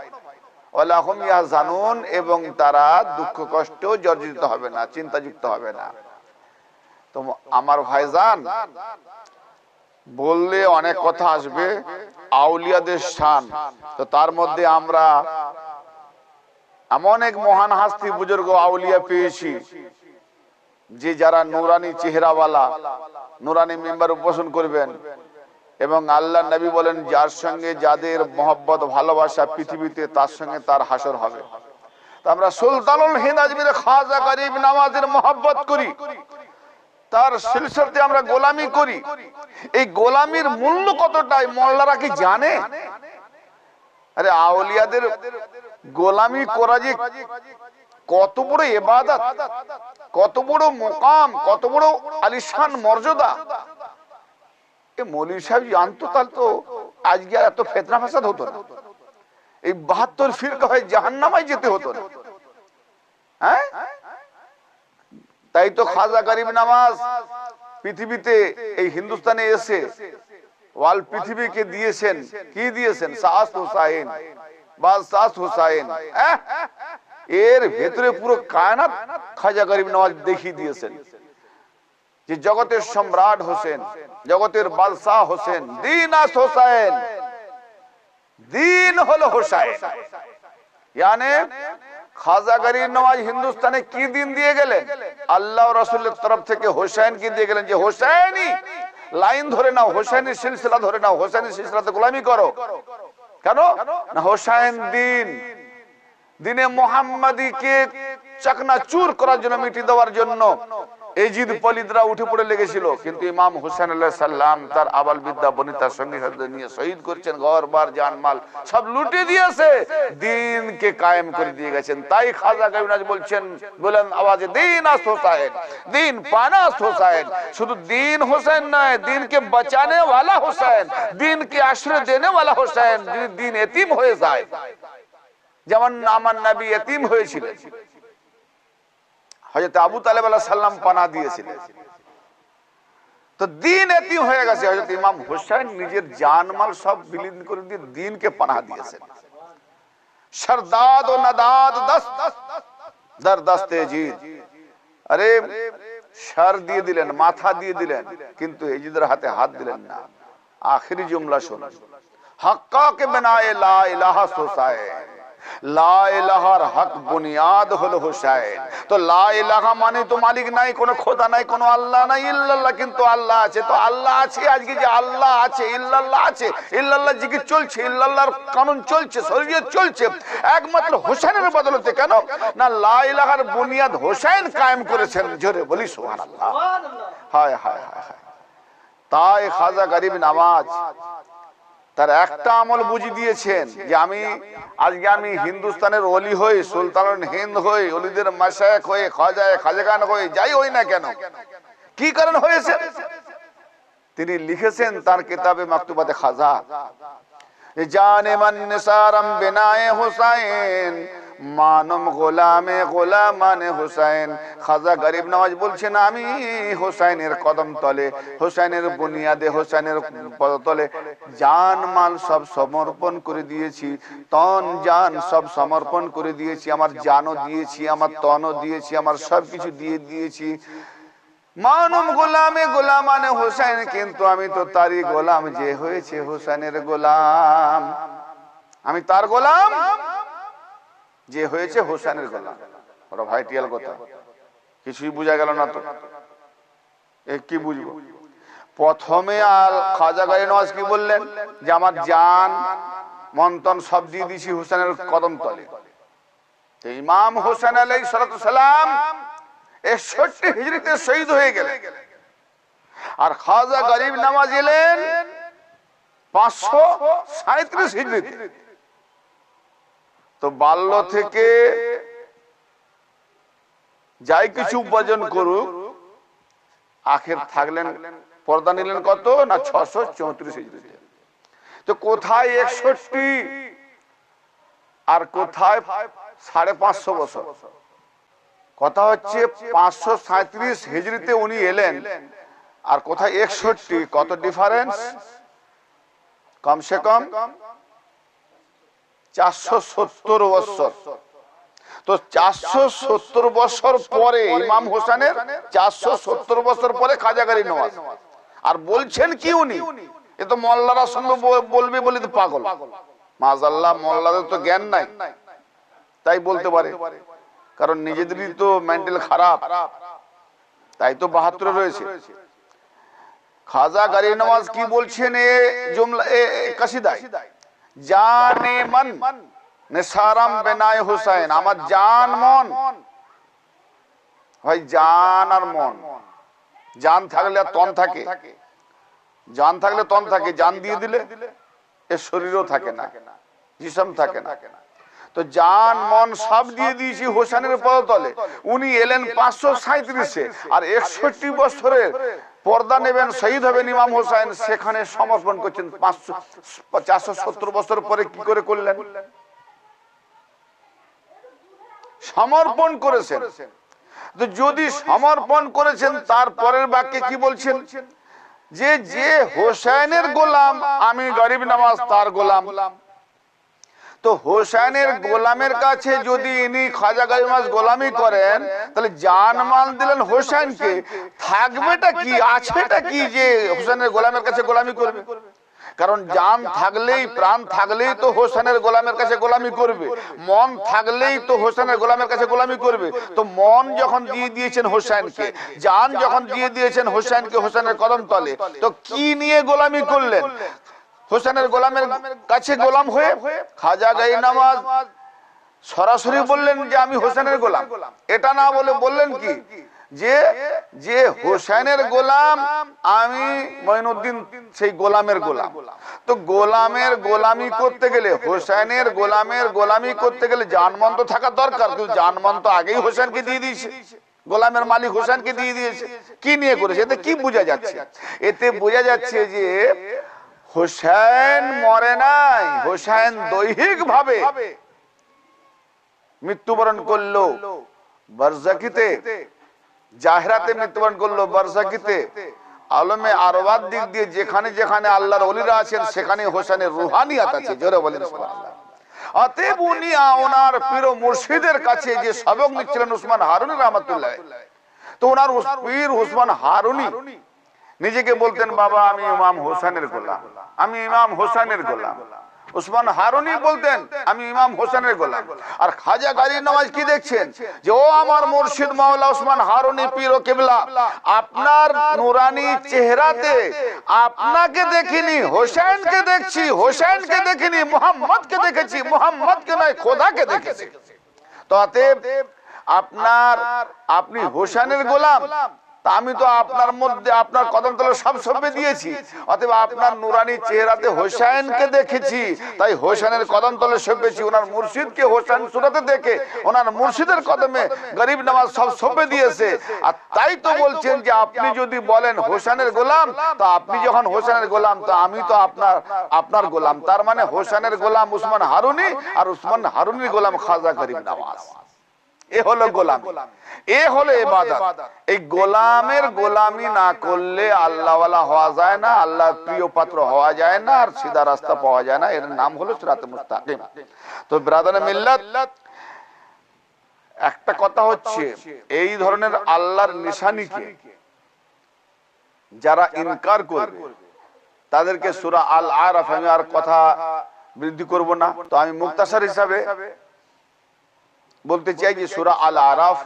ওয়া লাহুম ইয়াহজানুন, এবং তারা দুঃখ কষ্ট জর্জরিত হবে না, চিন্তাযুক্ত হবে না। তো আমার ভাইজান, বললে অনেক কথা আসবে আউলিয়াদের শান, তো তার মধ্যে আমরা এমন এক মহান হাস্তি বুজুর্গ আউলিয়া পেয়েছি যে যারা নুরানি চেহারাওয়ালা, নুরানি মেম্বার উপোষণ করবেন, এবং আল্লাহ নবী বলেন যার সঙ্গে যাদের মহব্বত ভালোবাসা পৃথিবীতে, তার সঙ্গে তার হাসর হবে। তো আমরা সুলতানুল হিন্দ আজমির খাজা গরিব নওয়াজের মহব্বত করি, তার সিলসিলাতে আমরা গোলামি করি। এই গোলামির মূল্য কতটাই মোল্লারা কি জানে? আরে আউলিয়াদের গোলামি করা যে কত বড় ইবাদত, কত বড় মুকাম, কত বড় আলিশান মর্যাদা, এ মৌলভী সাহেব জানতো তাহলে তো আজকে আর এত ফিতনা ফাসাদ হতো না, এই ৭২ ফিরকা হয়ে জাহান্নামায় যেতে হতো না। হ্যাঁ, তাই তো খাজা গরিব নওয়াজ পৃথিবীতে, এই হিন্দুস্তানে এসে ওয়াল পৃথিবীকে দিয়েছেন, কি দিয়েছেন, সাস হুসাইন, বাস সাস হুসাইন, এর ভেতরে পুরো কায়নাত খাজা গরিব নওয়াজ দেখিয়ে দিয়েছেন যে জগতের সম্রাট হোসেন, জগতের বাদশাহ হোসেন, দিন আস হোসেন, দিন হলো হোসাইন। यानी খাজা গরিব নওয়াজ হিন্দুস্তানে কি দিন দিয়ে গেলেন? আল্লাহ রাসূলের তরফ থেকে হোসেন কি দিয়ে গেলেন যে হোসেনি লাইন ধরে নাও, হোসেনি সিলসিলা ধরে নাও, হোসেনি সিলসিলাতে গোলামি করো। কেন না হোসেন দিন, দিনে মুহাম্মাদীকে চাকনাচুর করার জন্য, মিটিয়ে দেওয়ার জন্য এজিদ পলিদরা উঠে পড়ে লেগেছিল। কিন্তু ইমাম হুসেন আলাইহিস সালাম তার আবাল বিদ্যা বনিতার সঙ্গে সাথে নিয়ে শহীদ করেছেন, ঘর বার জানমাল সব লুটে দিয়েছে, দ্বীনকে কায়েম করে দিয়ে গেছেন। তাই খাজা গরিব নওয়াজ বলছেন, বলেন আওয়াজে, দ্বীন আস্ত হোসাইন, দ্বীন পানাস্ত হোসাইন। শুধু দ্বীন হোসেন নয়, দ্বীনকে বাঁচানে वाला হোসেন, দ্বীনকে আশ্রয় দেনে वाला হোসেন। যদি দ্বীন এতিম হয়ে যায়, যেমন আমার নবী এতিম হয়েছিলেন, হযরত আবু তালেব আলাইহিস সালাম পানা দিয়েছিলেন, তো দ্বীন এতিম হয়ে গেছে। হযরত ইমাম হোসেন নিজের জানমাল সব বিলীন করে দিয়ে দ্বীনকে পানা দিয়েছেন। শরদাদ ও নাদাদ দস্ত দর দস্তে জিদ, আরে সর দিয়ে দিলেন, মাথা দিয়ে দিলেন, কিন্তু এজিদের হাতে হাত দিলেন না। আখেরি জুমলা শুনুন, হক্কা কে বিনায়ে লা ইলাহা হোসাইন, লা ইলাহার হক বুনিয়াদ হলো হোসেন। তো লা ইলাহা মানে তো মালিক নাই, কোনো খোদা নাই, কোনো আল্লাহ নাই, ইল্লাল্লাহ কিন্তু আল্লাহ আছে। তো আল্লাহ আছে, আজকে যে আল্লাহ আছে, ইল্লাল্লাহ আছে, ইল্লাল্লাহ জিকির চলছে, ইল্লাল্লাহর কানুন চলছে, শরীয়ত চলছে, একমাত্র হোসেনের বদলতে। কেন না, লা ইলাহার বুনিয়াদ হোসেন কায়েম করেছেন। জোরে বলি সুবহানাল্লাহ। হায় হায় হায় হায়। তাই খাজা গরিব নওয়াজ তার একটা আমল বুঝি দিয়েছেন, যে আজকে আমি হিন্দুস্তানের ওলি হই, সুলতানুল হিন্দ হই, ওলিদের মাশায়েখ হই, খাজাগান হই, যাই হই না কেন, কি কারণ হয়েছে তিনি লিখেছেন তার কিতাবে মাকতুবাতে খাজা, জানে মান নিসারাম বিনায়ে হুসাইন, মানম গোলামে গোলামানে হুসাইন। খাজা গরিব নওয়াজ বলছেন, আমি হুসাইনের কদম তলে, হুসাইনের বুনিয়াদে, হুসাইনের পদতলে জান মাল সব সমর্পণ করে দিয়েছি, তন জান সব সমর্পণ করে দিয়েছি, আমার জানও দিয়েছি, আমার তনও দিয়েছি, আমার সবকিছু দিয়ে দিয়েছি। মানম গোলামে গোলামানে হুসাইন, কিন্তু আমি তো তারই গোলাম যে হয়েছে হুসাইনের গোলাম, আমি তার গোলাম যে হয়েছে হোসেনের গোলাম। ওরা ভাইটিয়াল কথা, কিছুই বোঝা গেল না তো, কি বুঝবো? প্রথমে খাজা গরিব নওয়াজ কি বললেন, যে আমার জান মন্তন সব দিয়ে দিয়েছি হোসেনের কদম তলে। ইমাম হোসেন আলাইহিস সালাম 61 হিজরিতে শহীদ হয়ে গেলেন, আর খাজা গরিব নওয়াজ এলেন 537 হিজরিতে। তো বাল্য থেকে যাই কিছু উপার্জন করুক, আখের থাকলেন, পর্দা নিলেন কত না 634 হিজরিতে। তো কোথায় 61 আর কোথায় 550 বছর? কথা হচ্ছে 537 হিজরিতে উনি এলেন, আর কোথায় 61, কত ডিফারেন্স? কমসে কম 470 বছর। তো 470 বছর পরে ইমাম হোসেনের 470 বছর পরে খাজা গরিব নওয়াজ, আর বলছেন কি উনি, এ তো মোল্লারা সঙ্গে বলবে বলে তো পাগল। মাযাল্লাহ, মোল্লাদের তো জ্ঞান নাই, তাই বলতে পারে, কারণ নিজেদেরই তো মেন্টাল খারাপ, তাই তো 72 রয়েছে। খাজা গরিব নওয়াজ কি বলছেন এ জুমলা, এ কাসিদায়, জানে মন নিসারাম বিনায়ে হুসাইন, আমার জান মন, ভাই জান আর মন, জান থাকলে আর তন থাকে, জান থাকলে তন থাকে, জান দিয়ে দিলে এর শরীরও থাকে না, জিসম থাকে না। তো জান মন সব দিয়ে দিয়েছি হোসেনের পদতলে। উনি এলেন 537-এ, আর 61 বছরের পর্দা নেবেন, শহীদ হবেন ইমাম হোসেন, সেখানে সমর্পণ করছেন। 470 বছর পরে কি করে করলেন? সমর্পণ করেছেন। তো যদি সমর্পণ করেছেন, তারপরের বাক্যে কি বলছেন, যে যে হোসেনের গোলাম, আমি গরিব নওয়াজ তার গোলাম। তো হোসেনের গোলামের কাছে যদি ইনি খাজা গরিব নওয়াজ গোলামি করেন, তাহলে জান মাল দিলেন হোসেনকে, থাকবেটা কি, আছেটা কি যে হোসেনের গোলামের কাছে গোলামি করবে? কারণ জান থাকলেই, প্রাণ থাকলেই তো হোসেনের গোলামের কাছে গোলামি করবে, মন থাকলেই তো হোসেনের গোলামের কাছে গোলামি করবে। তো মন যখন দিয়ে দিয়েছেন হোসেনকে, জান যখন দিয়ে দিয়েছেন হোসেনকে হোসেনের কদম তলে, তো কি নিয়ে গোলামি করলেন? হোসেনের গোলামের কাছে গোলাম হয়ে। খাজা গরিব নওয়াজ সরাসরি বললেন যে আমি হোসেনের গোলাম, এটা না বলে বললেন কি যে যে হোসেনের গোলাম আমি মঈনুদ্দিন সেই গোলামের গোলাম। তো গোলামের গোলামি করতে গেলে, হোসেনের গোলামের গোলামি করতে গেলে জানমান তো থাকা দরকার, কিন্তু জানমান তো আগেই হোসেনকে দিয়ে দিয়েছে, গোলামের মালিক হোসেনকে দিয়ে দিয়েছে। কি নিয়ে করেছে? এতে কি বোঝা যাচ্ছে? এতে বোঝা যাচ্ছে যে হোসেন মরে নাই, হোসেন দৈহিক ভাবে মৃত্যুবরণ করলো বারজাকিতে, জাহেরাতে মৃত্যুবরণ করলো বারজাকিতে। আলমে আরওয়ার দিক দিয়ে যেখানে যেখানে আল্লাহর ওলিরা আছেন সেখানে হোসেনের রুহানিয়াত আছে। জোরে বলেন সুবহানাল্লাহ। অতএব উনি ওনার পীর মুর্শিদের কাছে যে সবক নিচ্ছিলেন উসমান হারুনি রাহমাতুল্লাহ, তো ওনার পীর উসমান হারুনি নিজেকে বলতেন বাবা আমি ইমাম হোসেনের গোলাম, আমি ইমাম হোসেনের গোলাম। উসমান হারুনি বলতেন আমি ইমাম হোসেনের গোলাম। আর খাজা গাজী নওয়াজ কি দেখছেন যে ও আমার মুর্শিদ মাওলা উসমান হারুনি পীর ও কিবলা, আপনার নুরানি চেহারাতে আপনাকে দেখিনি, হোসেনকে দেখছি, হোসেনকে দেখিনি, মুহাম্মদকে দেখেছি, মুহাম্মদকে নয় খোদাকে দেখেছি। তো অতএব আপনি হোসেনের গোলাম, তা আমি তো আপনার মধ্যে আপনার কদম তলে সব সঁপে দিয়েছি, অতএব আপনার নুরানি চেহারাতে হোসেনকে দেখেছি, তাই হোসেনের কদম তলে সঁপেছি। ওনার মুর্শিদকে হোসেন সুরাতে দেখে ওনার মুর্শিদের কদমে গরিব নওয়াজ সব সঁপে দিয়েছে। আর তাই তো বলছেন যে আপনি যদি বলেন হোসেনের গোলাম, তো আপনি যখন হোসেনের গোলাম তো আমি তো আপনার গোলাম। তার মানে হোসেনের গোলাম উসমান হারুনি আর উসমান হারুনির গোলাম খাজা গরিব নওয়াজ। এ হলো গোলাম, এ হলো ইবাদত। এই গোলামের গোলামি না করলে আল্লাহওয়ালা হওয়া যায় না, আল্লাহর প্রিয় পাত্র হওয়া যায় না, আর সিধা রাস্তা পাওয়া যায় না। এর নাম হলো সিরাতে মুস্তাকিম। তো ব্রাদারে মিল্লাত, একটা কথা হচ্ছে এই ধরনের আল্লাহর নিশানিকে যারা ইনকার করবে তাদেরকে সূরা আল আরাফ, আমি আর কথা বৃদ্ধি করব না, তো আমি মুক্তাসার হিসাবে বলতে চাই যে সূরা আল আরাফ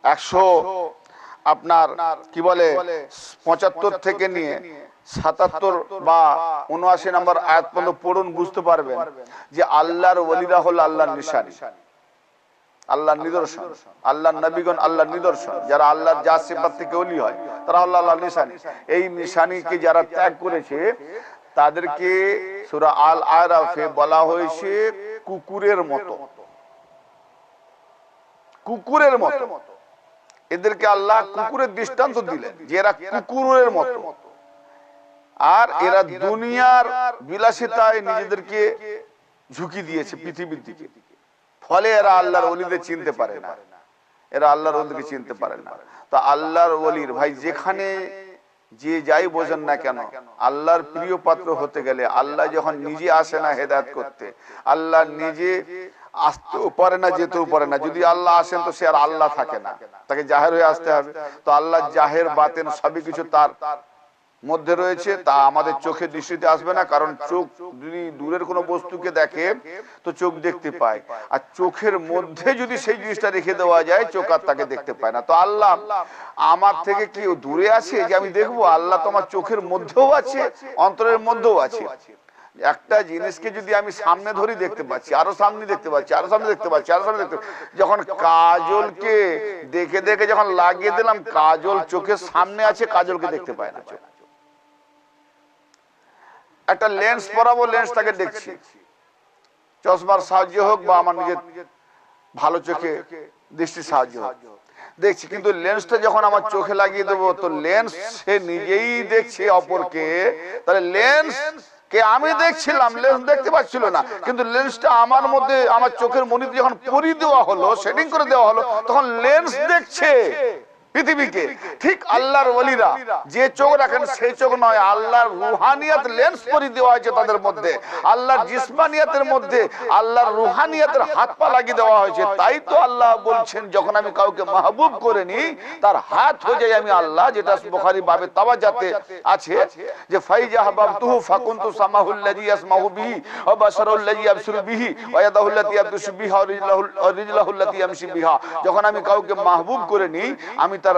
175 থেকে নিয়ে 77 বা 79 নম্বর আয়াত পর্যন্ত পড়ুন, বুঝতে পারবেন যে আল্লাহর ওলিরা হলো আল্লাহর নিশানি, আল্লাহর নিদর্শন, আল্লাহর নবীগণ আল্লাহর নিদর্শন। যারা আল্লাহর জাত সিফাত থেকে ওলি হয় তারা হলো আল্লাহর নিশানি। এই নিশানিকে যারা ত্যাগ করেছে তাদেরকে সূরা আল আরাফে বলা হয়েছে কুকুরের মতো, কুকুরের মতো। এদেরকে আল্লাহ কুকুরের দৃষ্টান্ত দিলেন যে এরা কুকুরের মতো, আর এরা দুনিয়ার বিলাসিতায় নিজেদেরকে ঝুঁকি দিয়েছে পৃথিবীর দিকে, ফলে এরা আল্লাহর ওলিদের চিনতে পারে না, এরা আল্লাহর ওলিকে চিনতে পারে না। তা আল্লাহর ওলির ভাই যেখানে যে যাই বোঝেন না কেন, আল্লাহর প্রিয় পাত্র হতে গেলে আল্লাহ যখন নিজে আসে না হেদায়েত করতে, আল্লাহ নিজে আসতেও পারে না, যেতেও পারে না। যদি আল্লাহ আসেন তো সে আর আল্লাহ থাকে না, তাকে জাহের হয়ে আসতে হবে। তো আল্লাহ জাহের বাতেন সবই কিছু তার মধ্যে রয়েছে, তা আমাদের চোখে দৃষ্টিতে আসবে না, কারণ চোখ যদি দূরের কোনো বস্তুকে দেখে তো চোখ দেখতে পায়, আর চোখের মধ্যে যদি সেই জিনিসটা রেখে দেওয়া যায় চোখ আর তাকে দেখতে পায় না। তো আল্লাহ আমার থেকে কি দূরে আছে যে আমি দেখবো? আল্লাহ তো আমার চোখের মধ্যেও আছে, অন্তরের মধ্যেও আছে। একটা জিনিসকে যদি আমি সামনে ধরি দেখতে পাচ্ছি, আরো সামনে দেখতে পাচ্ছি, আরো সামনে দেখতে পাচ্ছি, আরো সামনে দেখতে, যখন কাজলকে দেখে দেখে যখন লাগিয়ে দিলাম, কাজল চোখের সামনে আছে, কাজলকে দেখতে পায় না। একটা লেন্স পরাবো, লেন্সটাকে দেখছি, চশমার সাহায্য হোক বা আমার নিজের ভালো চোখে দৃষ্টির সাহায্য হোক দেখছি, কিন্তু লেন্সটা যখন আমার চোখে লাগিয়ে দেবো তো লেন্স সে নিজেই দেখছে অপরকে। তাহলে লেন্স কে আমি দেখছিলাম, লেন্স দেখতে পাচ্ছিল না, কিন্তু লেন্সটা আমার মধ্যে আমার চোখের মনিতে যখন পরিয়ে দেওয়া হলো, সেটিং করে দেওয়া হলো, তখন লেন্স দেখছে পৃথিবীকে। ঠিক আল্লাহর ওলিরা যে চোখ রাখেন সেই চোখ নয়, আল্লাহর রুহানিয়াত লেন্স পরিয়ে দেওয়া হয়েছে তাদের মধ্যে, আল্লাহর জিসমানিয়াতের মধ্যে আল্লাহর রুহানিয়াতের হাত পা লাগিয়ে দেওয়া হয়েছে। তাই তো আল্লাহ বলছেন যখন আমি কাউকে মাহবুব করে নি তার হাত হয়ে যায় আমি আল্লাহ, যেটা বুখারী বাবে তাওয়াজাতে আছে যে ফাইজা হাবাবতুহু ফাকুনতু সামাহুল্লাযী ইয়াসমাহু বিহি ওয়া বাশারুল্লাযী ইয়াবসুরু বিহি ওয়া ইয়াদাহুল্লাতী ইয়াবতুশু বিহা ওয়া রিজলাহুল্লাতী ইয়ামশি বিহা। যখন আমি কাউকে মাহবুব করে নি আমি তার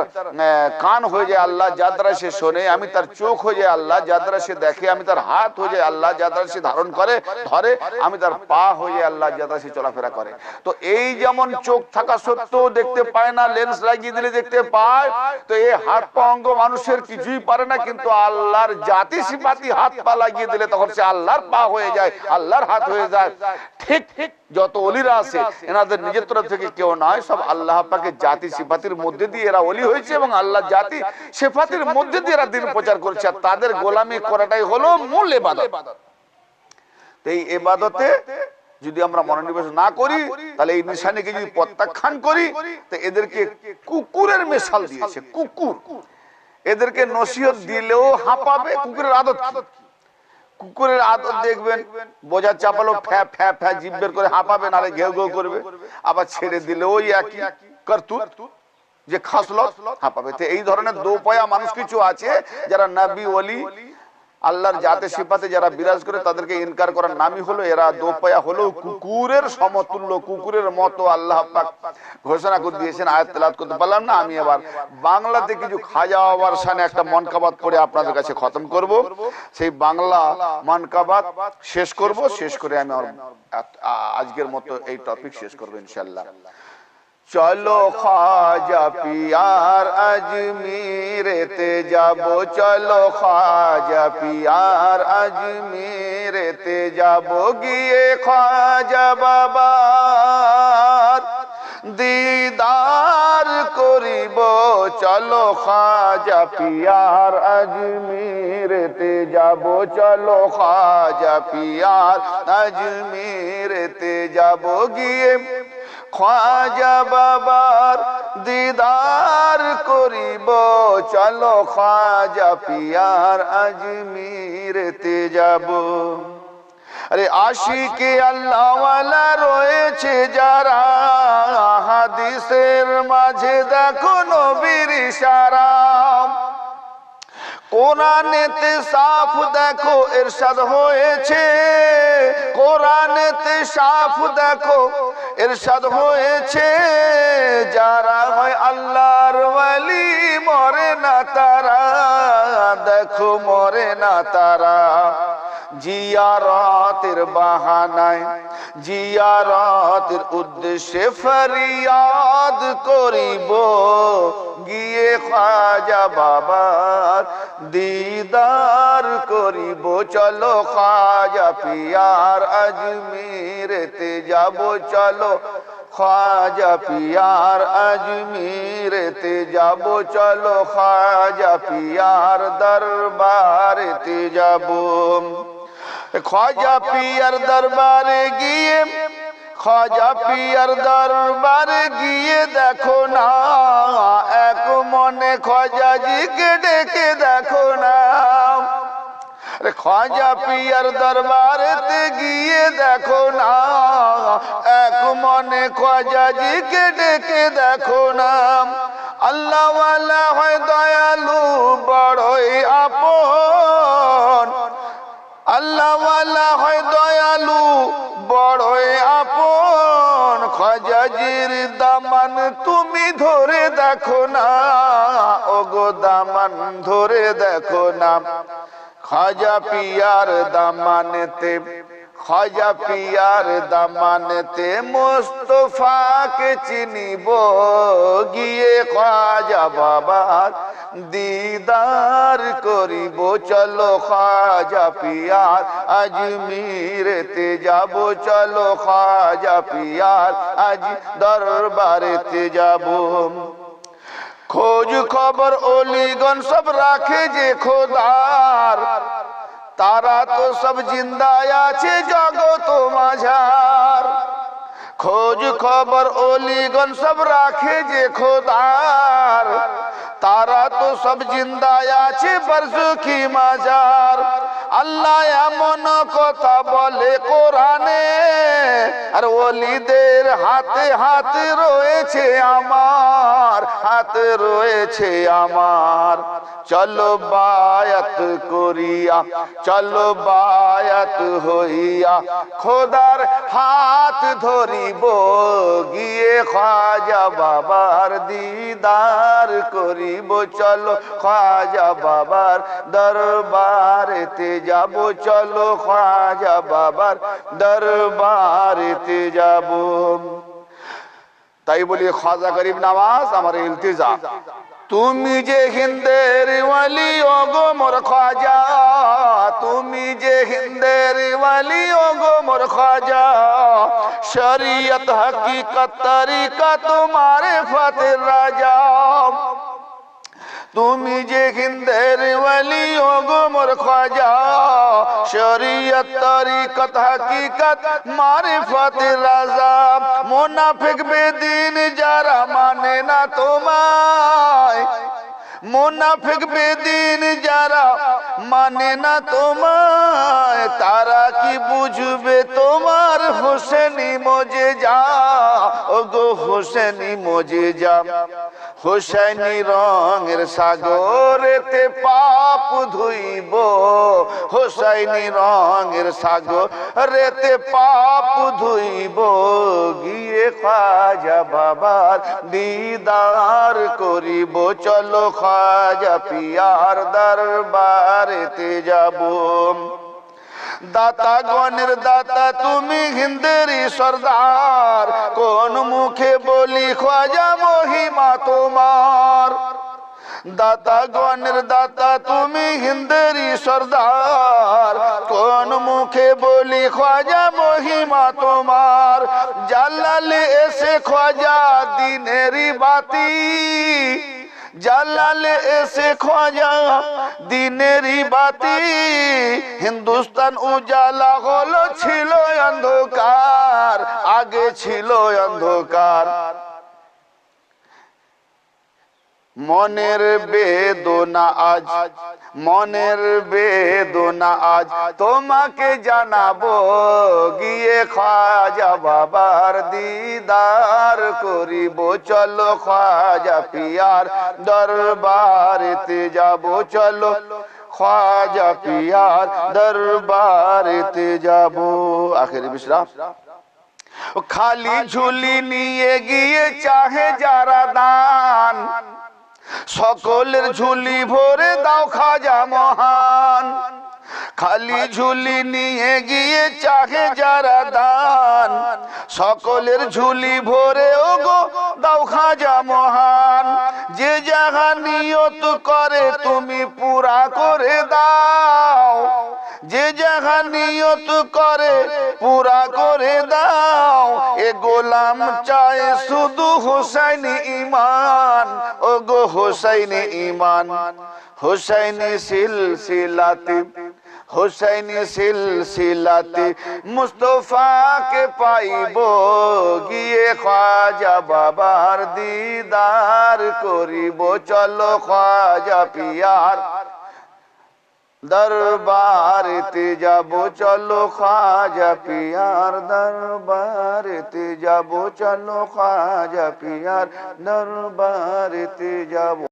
কান হয়ে যায় আল্লাহ যার দ্বারা সে শোনে, আমি তার চোখ হয়ে যায় আল্লাহ যার দ্বারা সে দেখে, আমি তার হাত হয়ে যায় আল্লাহ যার দ্বারা সে ধারণ করে ধরে, আমি তার পা হয়ে যায় আল্লাহ যার দ্বারা সে চলাফেরা করে। তো এই যেমন চোখ থাকা সত্ত্বেও দেখতে পায় না, লেন্স লাগিয়ে দিলে দেখতে পায়, তো এই হাত পা অঙ্গ মানুষের কিছুই পারে না, কিন্তু আল্লাহর জাতি সিফাতি হাত পা লাগিয়ে দিলে তখন সে আল্লাহর পা হয়ে যায়, আল্লাহর হাত হয়ে যায়। ঠিক ঠিক যত ওলিরা আছে এনাদের নিজের তরফ থেকে কেউ নয়, সব আল্লাহ পাকের জাতি সিফাতির মধ্যে দিয়ে এরা ওলি হয়েছে এবং আল্লাহ জাতি সিফাতির মধ্যে দিয়ে এরা দিন প্রচার করছে। আর তাদের গোলামি করাটাই হলো মূল ইবাদত। এই ইবাদতে যদি আমরা মনোনিবেশ না করি, তাহলে এই নিশানিকে যদি প্রত্যাখ্যান করি, তো এদেরকে কুকুরের মিশাল দিয়েছে। কুকুর এদেরকে নসিহত দিলেও হাঁপাবে। কুকুরের আদত কি? কুকুরের আদত দেখবেন বোঝা চাপালো ফ্যা ফ্যা ফ্যা জিভ বের করে হাঁপাবে, নারে ঘেউ ঘেউ করবে, আবার ছেড়ে দিলে ওই একই করতুত, যে খাসলত হাঁপাবে। তো এই ধরনের দোপয়া মানুষ কিছু আছে যারা নবী ওলি আল্লাহর জাতে সিফাতে যারা বিরাজ করে, তাদেরকে ইনকার করার নামই হলো এরা দোপয়া, হলো কুকুরের সমতুল্য, কুকুরের মতো আল্লাহ পাক ঘোষণা করে দিয়েছেন। আয়াত তেলাওয়াত করতে পারলাম না, আমি আবার বাংলাতে কিছু খাজা বাবার শানে একটা মনকাবাত পড়ে আপনাদের কাছে খতম করব। সেই বাংলা মনকাবাত শেষ করব, শেষ করে আমি আজকের মতো এই টপিক শেষ করব ইনশাআল্লাহ। চলো খাজা পিয়ার আজমিরেতে যাবো, চলো খাজা পিয়ার আজমিরেতে যাবো, গিয়ে খাজা বাবার দিদার করিব, চলো খাজা পিয়ার আজমিরেতে যাবো, চলো খাজা পিয়ার আজমিরেতে যাবো, গিয়ে খাজা বাবার দিদার করিব, চলো খাজা পিয়ার আজমিরেতে যাব। আরে আশিকে আল্লাহওয়ালা রয়েছে যারা, হাদিসের মাঝে দেখো নবীর ইশারা, কোরআনেতে সাফ দেখো ইরশাদ হয়েছে, কোরআনেতে সাফ দেখো ইরশাদ হয়েছে, যারা হয় আল্লাহর ওয়ালি মরে না তারা, দেখো মরে না তারা। জিয়ারতের বাহানায়, জিয়ারতের উদ্দেশ্যে ফরিয়াদ করিব, গিয়ে খাজা বাবার দিদার করিব, চলো খাজা পিয়ার আজমিরেতে যাব, চলো খাজা পিয়ার আজমিরেতে যাব, চলো খাজা পিয়ার দরবারেতে যাব। খাজা পিয়ার দরবারে গিয়ে, খাজা পিয়ার দরবারে গিয়ে দেখো না, এক মনে খাজাজিকে ডেকে দেখো না। খাজা পিয়ার দরবারেতে গিয়ে দেখো না, এক মনে খাজাজিকে ডেকে দেখো না। আল্লাহ ওয়ালা হয় দয়ালু বড়ই আপন, আল্লাহ ওয়ালা হয় দয়ালু বড়ই আপন, খাজাজির দামান তুমি ধরে দেখো না, ওগো দামান ধরে দেখো না। খাজা পিয়ার দামানেতে, খাজা পিয়ার দামানেতে মুস্তাফাকে চিনিব, গিয়ে খাজা বাবার দিদার করিব, চলো খাজা পিয়ার আজমিরেতে যাব, চলো খাজা পিয়ার আজ দরবারেতে যাব। খোঁজ খবর ওলিগণ সব রাখে যে খোদার, তারা তো সব জিন্দা আছে জগত মাঝার। খোঁজ খবর ওলিগণ সব রাখে যে খোদার, তারা তো সব জিন্দা আছে বরজখী মাজার। আল্লাহ এমন কথা বলে কোরআনে, আর ওলিদের হাতে হাতে রয়েছে আমার, হাতে রয়েছে আমার, চলো বায়াত করিয়া, চলো বায়াত হইয়া খোদার হাত ধরিব, গিয়ে খাজা বাবার দিদার করিব। চলো খাজা বাবার দরবারেতে যাব, চলো খাজা বাবার দরবারেতে যাব। তাই বলি খাজা গরিব নওয়াজ আমার ইলতিজা, তুমি যে হিন্দের ওয়ালি ওগো মোর খাজা, তুমি যে হিন্দের ওয়ালি ওগো মোর খাজা, শরীয়ত হकीकत তরিকা তোমারে ফাতের রাজা। তুমি যে হিন্দের ওয়ালি ওগো মোর খাজা, শরীয়ত তরিকত হकीकत মারিফতের রাজা। মুনাফিক বেদিন যারা মানে না তোমায়, মুনাফিক বেদিন যারা মানে না তোমায়, তারা কি বুঝবে তোমার হোসেনি মজেজা, ওগো হোসেনি মজেজা। হোসেনি রঙের সাগরেতে পাপ ধুইব, হোসেনি রঙের সাগরেতে পাপ ধুইব, গিয়ে খাজা বাবার দিদার করিব। চলো খাজা পিয়ার দরবারেতে যাব। দাতা গণের দাতা তুমি হিন্দেরি সরদার, কোন মুখে বলি খাজা মহিমা তোমার। দাতা গণের দাতা তুমি হিন্দেরি সরদার, কোন মুখে বলি খাজা মহিমা তোমার। জালালে এসে খাজা দিনেরি বাতি, জালালে এসে খাজা দিনেরি বাতি, হিন্দুস্তান উজালা হলো, ছিল অন্ধকার, আগে ছিল অন্ধকার। মনের বেদনা আজ, মনের বেদনা আজ তোমাকে জানাবো, গিয়ে খাজা বাবার দিদার করিব। চলো খাজা পিয়ার দরবারেতে যাব, চলো খাজা পিয়ার দরবারেতে যাব। আখেরি বিশ্রাম। খালি ঝুলি নিয়ে গিয়ে চাহে যারা দান, সকলের ঝুলি ভরে দাও খাজা মহান। খালি ঝুলি নিয়ে গিয়ে চাহে যারা দান, সকলের ঝুলি ভরে ওগো দাও খাজা মহান। যে যাহা নিয়ত করে তুমি পুরা করে দাও, যে যাহা নিয়ত করে পুরা করে দাও। এ গোলাম চায় শুধু হোসেনি ঈমান, ওগো হোসেনি ঈমান। হোসেনি সিলসিলাতে, হোসেনি সিলসিলাতে মুস্তফাকে পাইব, গিয়ে খাজা বাবার দিদার করিব। চলো খাজা পিয়ার দরবারেতে যাব, চলো খাজা পিয়ার দরবারেতে যাব, চলো খাজা পিয়ার দরবারেতে যাব।